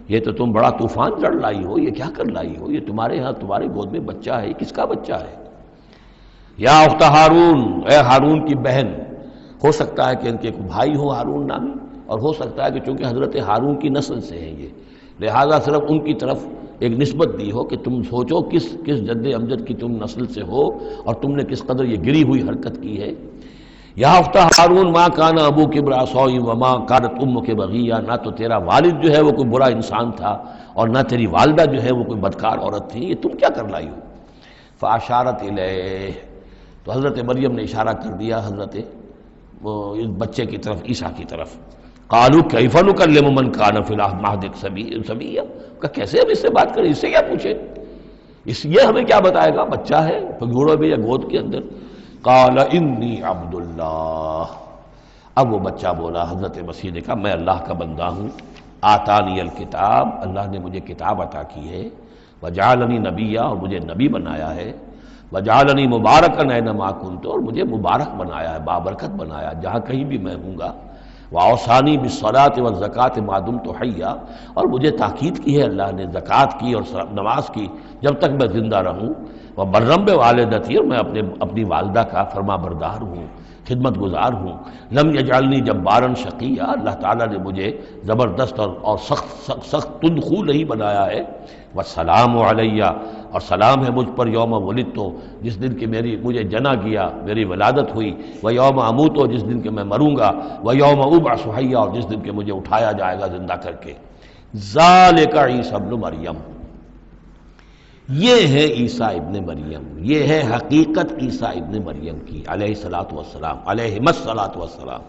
یہ تو تم بڑا طوفان چڑھ لائی ہو، یہ کیا کر لائی ہو، یہ تمہارے ہاں تمہارے گود میں بچہ ہے، یہ کس کا بچہ ہے؟ یا اخت ہارون، اے ہارون کی بہن، ہو سکتا ہے کہ ان کے کوئی بھائی ہو ہارون نامی، اور ہو سکتا ہے کہ چونکہ حضرت ہارون کی نسل سے ہیں یہ، لہذا صرف ان کی طرف ایک نسبت دی ہو کہ تم سوچو کس جد امجد کی تم نسل سے ہو اور تم نے کس قدر یہ گری ہوئی حرکت کی ہے۔ یا اخت ہارون ما کان ابوک امرأ سوء وما کانت امک بغیہ، نہ تو تیرا والد جو ہے وہ کوئی برا انسان تھا اور نہ تیری والدہ جو ہے وہ کوئی بدکار عورت تھی، یہ تم کیا کر لائی ہو؟ فاشارت الیہ، تو حضرت مریم نے اشارہ کر دیا حضرت اس بچے کی طرف، عیسیٰ کی طرف۔ قالوا کیف نکلم من کان فی المہد صبیا، کہ کیسے ہم اس سے بات کریں، اس سے کیا پوچھیں، یہ ہمیں کیا بتائے گا، بچہ ہے پگھوڑوں میں یا گود کے اندر۔ قال انی عبد اللہ، اب وہ بچہ بولا، حضرت مسیح نے کہا میں اللہ کا بندہ ہوں، آتانی الکتاب، اللہ نے مجھے کتاب عطا کی ہے، وجعلنی نبیا، اور مجھے نبی بنایا ہے، وجعلنی مبارکا اینما کنت، اور مجھے مبارک بنایا ہے، بابرکت بنایا جہاں کہیں بھی میں ہوں گا، واوصانی بالصلاۃ والزکاۃ ما دمت حیا، اور مجھے تاکید کی ہے اللہ نے زکوٰۃ کی اور نماز کی جب تک میں زندہ رہوں، وبرم بوالدتی، اور میں اپنی والدہ کا فرما بردار ہوں، خدمت گزار ہوں، لم یجعلنی جبارا شقیا، اللہ تعالیٰ نے مجھے زبردست اور سخت تندخو نہیں بنایا ہے، والسلام علیہ، اور سلام ہے مجھ پر یوم ولدت، جس دن کہ مجھے جنا کیا، میری ولادت ہوئی، ویوم اموت، جس دن کہ میں مروں گا، ویوم ابعث حیا، اور جس دن کہ مجھے اٹھایا جائے گا زندہ کر کے۔ ذالک عیسی ابن مریم، یہ ہے عیسیٰ ابن مریم، یہ ہے حقیقت عیسیٰ ابن مریم کی علیہ الصلاۃ والسلام، علیہم الصلاۃ والسلام۔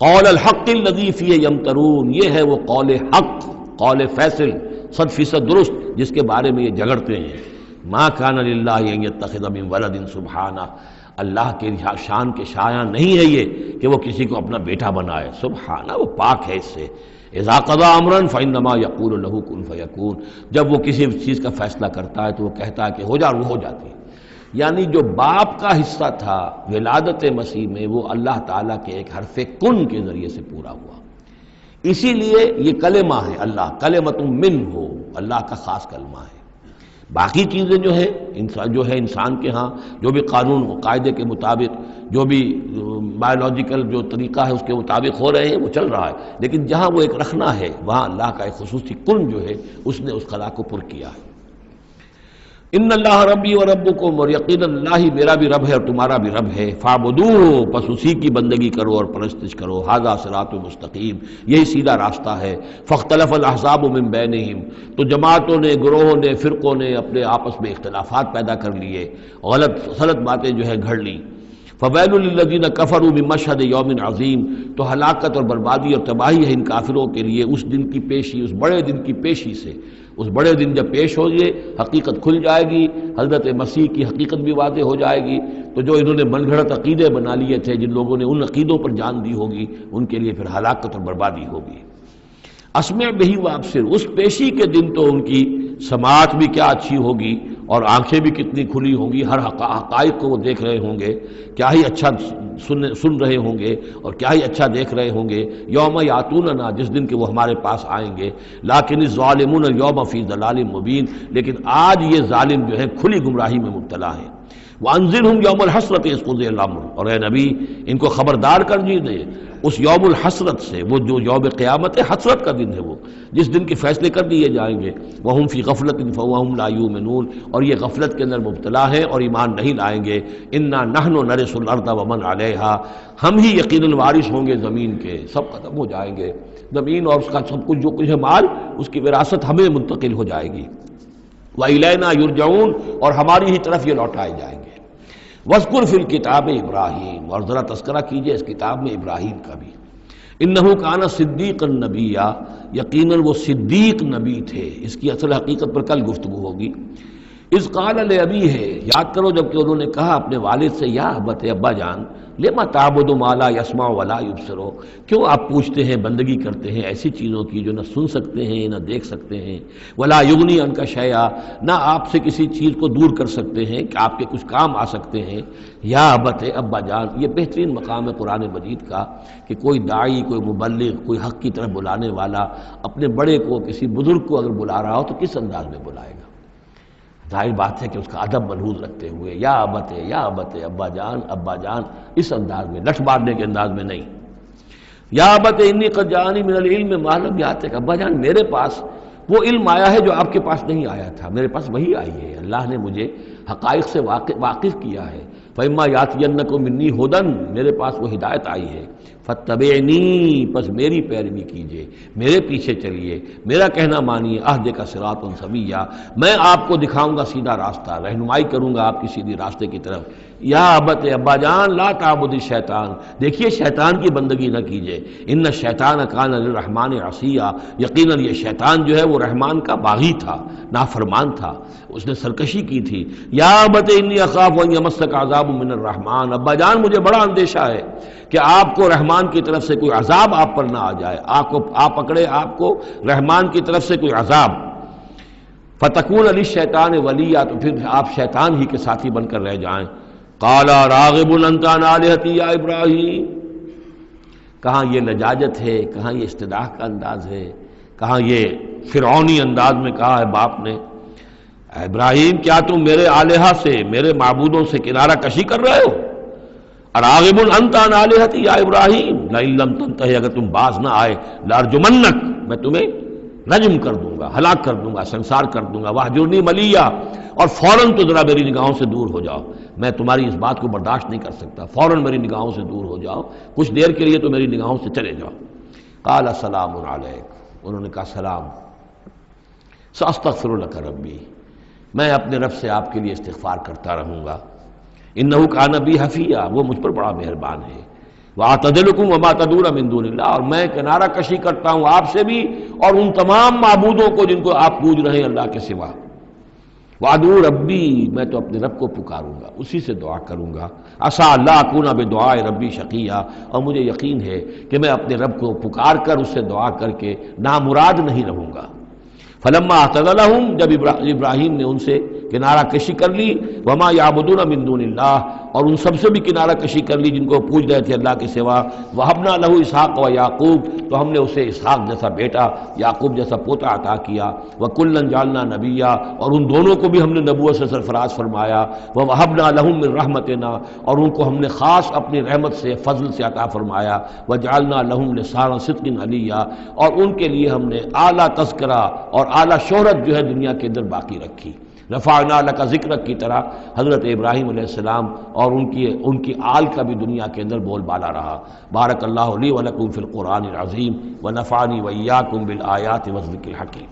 قول الحق الذی فیہ یمترون، یہ ہے وہ قول حق، قول فیصل 100% درست جس کے بارے میں یہ جھگڑتے ہیں۔ ما کان للہ ان یتخذ من ولد سبحانہ، اللہ کے شان کے شایع نہیں ہے یہ کہ وہ کسی کو اپنا بیٹا بنائے، سبحانہ، وہ پاک ہے اس سے۔ اذا قضى امرا فانما يقول له كن فيكون، جب وہ کسی چیز کا فیصلہ کرتا ہے تو وہ کہتا ہے کہ ہو جا، وہ ہو جاتی ہے۔ یعنی جو باپ کا حصہ تھا ولادت مسیح میں وہ اللہ تعالیٰ کے ایک حرف کن کے ذریعے سے پورا ہوا، اسی لیے یہ کلمہ ہے، اللہ کلمۃ من ہو، اللہ کا خاص کلمہ ہے۔ باقی چیزیں جو ہیں انسان کے ہاں جو بھی قانون و قاعدے کے مطابق، جو بھی بایولوجیکل جو طریقہ ہے اس کے مطابق ہو رہے ہیں، وہ چل رہا ہے، لیکن جہاں وہ ایک رکھنا ہے وہاں اللہ کا ایک خصوصی کن جو ہے اس نے اس خلا کو پر کیا ہے۔ ان اللہ ربی و ربکم، اور یقین اللہ ہی میرا بھی رب ہے اور تمہارا بھی رب ہے، فاعبدوہ، پس اسی کی بندگی کرو اور پرستش کرو، ھذا صراط مستقیم، یہی سیدھا راستہ ہے۔ فاختلف الاحزاب من بینہم، تو جماعتوں نے، گروہوں نے، فرقوں نے اپنے آپس میں اختلافات پیدا کر لیے، غلط باتیں جو ہے گھڑ لی۔ فویل للذین کفروا من مشہد یوم عظیم، تو ہلاکت اور بربادی اور تباہی ہے ان کافروں کے لیے اس دن کی پیشی، اس بڑے دن کی پیشی سے۔ اس بڑے دن جب پیش ہوگی، حقیقت کھل جائے گی، حضرت مسیح کی حقیقت بھی واضح ہو جائے گی، تو جو انہوں نے من گھڑت عقیدے بنا لیے تھے، جن لوگوں نے ان عقیدوں پر جان دی ہوگی، ان کے لیے پھر ہلاکت اور بربادی ہوگی۔ اسمع بہی وابصر، اس پیشی کے دن تو ان کی سماعت بھی کیا اچھی ہوگی اور آنکھیں بھی کتنی کھلی ہوں گی، ہر حقائق کو وہ دیکھ رہے ہوں گے، کیا ہی اچھا سن رہے ہوں گے اور کیا ہی اچھا دیکھ رہے ہوں گے۔ یوم یاتوننا، جس دن کہ وہ ہمارے پاس آئیں گے، لیکن الظالمون اليوم فی ضلال مبین، لیکن آج یہ ظالم جو ہے کھلی گمراہی میں مبتلا ہیں۔ وانذرہم یوم الحسرۃ اذ قضی الامر، اور اے نبی ان کو خبردار کر دیجیے اس یوم الحسرت سے، وہ جو یوم قیامت ہے، حسرت کا دن ہے وہ، جس دن کے فیصلے کر دیے جائیں گے۔ وہم فی غفلۃ فہم لا یؤمنون، اور یہ غفلت کے اندر مبتلا ہیں اور ایمان نہیں لائیں گے۔ انا نحن نرث الارض ومن علیہا، ہم ہی یقیناً وارث ہوں گے زمین کے، سب ختم ہو جائیں گے، زمین اور اس کا سب کچھ جو کچھ ہے مال، اس کی وراثت ہمیں منتقل ہو جائے گی۔ وَإِلَيْنَا يُرْجَعُونَ، اور ہماری ہی طرف یہ لوٹائے جائیں گے۔ وَاذْكُرْ فِي الْكِتَابِ ابراہیم، اور ذرا تذکرہ کیجئے اس کتاب میں ابراہیم کا بھی۔ انہو کان صدیقا نبیّا، یقیناً وہ صدیق نبی تھے، اس کی اصل حقیقت پر کل گفتگو ہوگی۔ اذ قال لابیہ، یاد کرو جب کہ انہوں نے کہا اپنے والد سے، یا ابت، ابا جان، لما تعبد ما لا يسمع ولا يبصر، کیوں آپ پوچھتے ہیں، بندگی کرتے ہیں ایسی چیزوں کی جو نہ سن سکتے ہیں نہ دیکھ سکتے ہیں، ولا یغنی عنک شیئا، نہ آپ سے کسی چیز کو دور کر سکتے ہیں کہ آپ کے کچھ کام آ سکتے ہیں۔ یا ابت، ابا جان، یہ بہترین مقام ہے قرآن مجید کا کہ کوئی داعی، کوئی مبلغ، کوئی حق کی طرف بلانے والا اپنے بڑے کو، کسی بزرگ کو اگر بلا رہا ہو تو کس انداز میں بلائے گا؟ ظاہر بات ہے کہ اس کا ادب ملحوظ رکھتے ہوئے، یا ابت، یا ابت، ابا جان، ابا جان، اس انداز میں، لٹ مارنے کے انداز میں نہیں۔ یا ابت انی قد جاءنی من العلم ما لم یاتک، ابا جان میرے پاس وہ علم آیا ہے جو آپ کے پاس نہیں آیا تھا، میرے پاس وہی آئی ہے، اللہ نے مجھے حقائق سے واقف کیا ہے۔ فإما یأتینکم منی ھدی، میرے پاس وہ ہدایت آئی ہے، فاتبعنی، پس میری پیروی کیجئے، میرے پیچھے چلیے، میرا کہنا مانیے، اہدک صراطا سویا، میں آپ کو دکھاؤں گا سیدھا راستہ، رہنمائی کروں گا آپ کی سیدھی راستے کی طرف۔ یا ابت، ابا جان، لا تعبد الشیطان، دیکھیے شیطان کی بندگی نہ کیجئے، ان الشیطان کان للرحمن عصیا، یقیناً یہ شیطان جو ہے وہ رحمان کا باغی تھا، نافرمان تھا، اس نے سرکشی کی تھی۔ یا ابت انی اخاف ان یمسک عذاب من الرحمن، ابا جان مجھے بڑا اندیشہ ہے کہ آپ کو رحمان کی طرف سے کوئی عذاب آپ پر نہ آ جائے، آپ پکڑے آپ کو رحمان کی طرف سے کوئی عذاب، فتکون للشیطان ولیا، تو پھر آپ شیطان ہی کے ساتھی بن کر رہ جائیں۔ قال راغب انت عن آلہتی یا ابراہیم، کہاں یہ لجاجت ہے، کہاں یہ استدعاء کا انداز ہے، کہاں یہ فرعونی انداز میں کہا ہے باپ نے، اے ابراہیم کیا تم میرے آلہہ سے، میرے معبودوں سے کنارہ کشی کر رہے ہو؟ اراغب انت عن آلہتی یا ابراہیم لئن لم تنتہی، اگر تم باز نہ آئے، لارجمنک، میں تمہیں رجم کر دوں گا، ہلاک کر دوں گا، سنسار کر دوں گا، واہجرنی ملیہ، اور فوراً تو ذرا میری نگاہوں سے دور ہو جاؤ، میں تمہاری اس بات کو برداشت نہیں کر سکتا، فوراً میری نگاہوں سے دور ہو جاؤ، کچھ دیر کے لیے تو میری نگاہوں سے چلے جاؤ۔ قال سلام علیک، انہوں نے کہا سلام، ساستغفر لک ربی، میں اپنے رب سے آپ کے لیے استغفار کرتا رہوں گا، انہ کان بی حفیہ، وہ مجھ پر بڑا مہربان ہے، وَأَعْتَزِلُكُمْ وَمَا تَدْعُونَ مِن دُونِ اللَّهِ، اور میں کنارہ کشی کرتا ہوں آپ سے بھی اور ان تمام معبودوں کو جن کو آپ پوج رہے ہیں اللہ کے سوا۔ وَأَدْعُو رَبِّي، میں تو اپنے رب کو پکاروں گا، اسی سے دعا کروں گا، عَسَىٰ أَلَّا أَكُونَ بِدُعَاءِ رَبِّي شَقِيًّا، اور مجھے یقین ہے کہ میں اپنے رب کو پکار کر اس سے دعا کر کے نامراد نہیں رہوں گا۔ فلما اعتزلهم، جب ابراہیم نے ان سے کنارہ کشی کر لی، وما یعبدون من دون اللہ، اور ان سب سے بھی کنارہ کشی کر لی جن کو پوج رہے تھے اللہ کے سوا، وہبنا لہ اسحاق و یعقوب، تو ہم نے اسے اسحاق جیسا بیٹا، یعقوب جیسا پوتا عطا کیا، وکلا جعلنا نبیا، اور ان دونوں کو بھی ہم نے نبوت سے سرفراز فرمایا، ووہبنا لہم من رحمتنا، اور ان کو ہم نے خاص اپنی رحمت سے فضل سے عطا فرمایا، وجعلنا لہم لسان صدق علیا، اور ان کے لیے ہم نے اعلیٰ تذکرہ اور اعلیٰ شہرت جو ہے دنیا کے اندر باقی رکھی۔ رفعنا لک ذکرک کی طرح حضرت ابراہیم علیہ السلام اور ان کی آل کا بھی دنیا کے اندر بول بالا رہا۔ بارک اللہ لی ولکم فی القرآن العظیم ونفعنی وإیاکم بالآیات والذکر الحکیم۔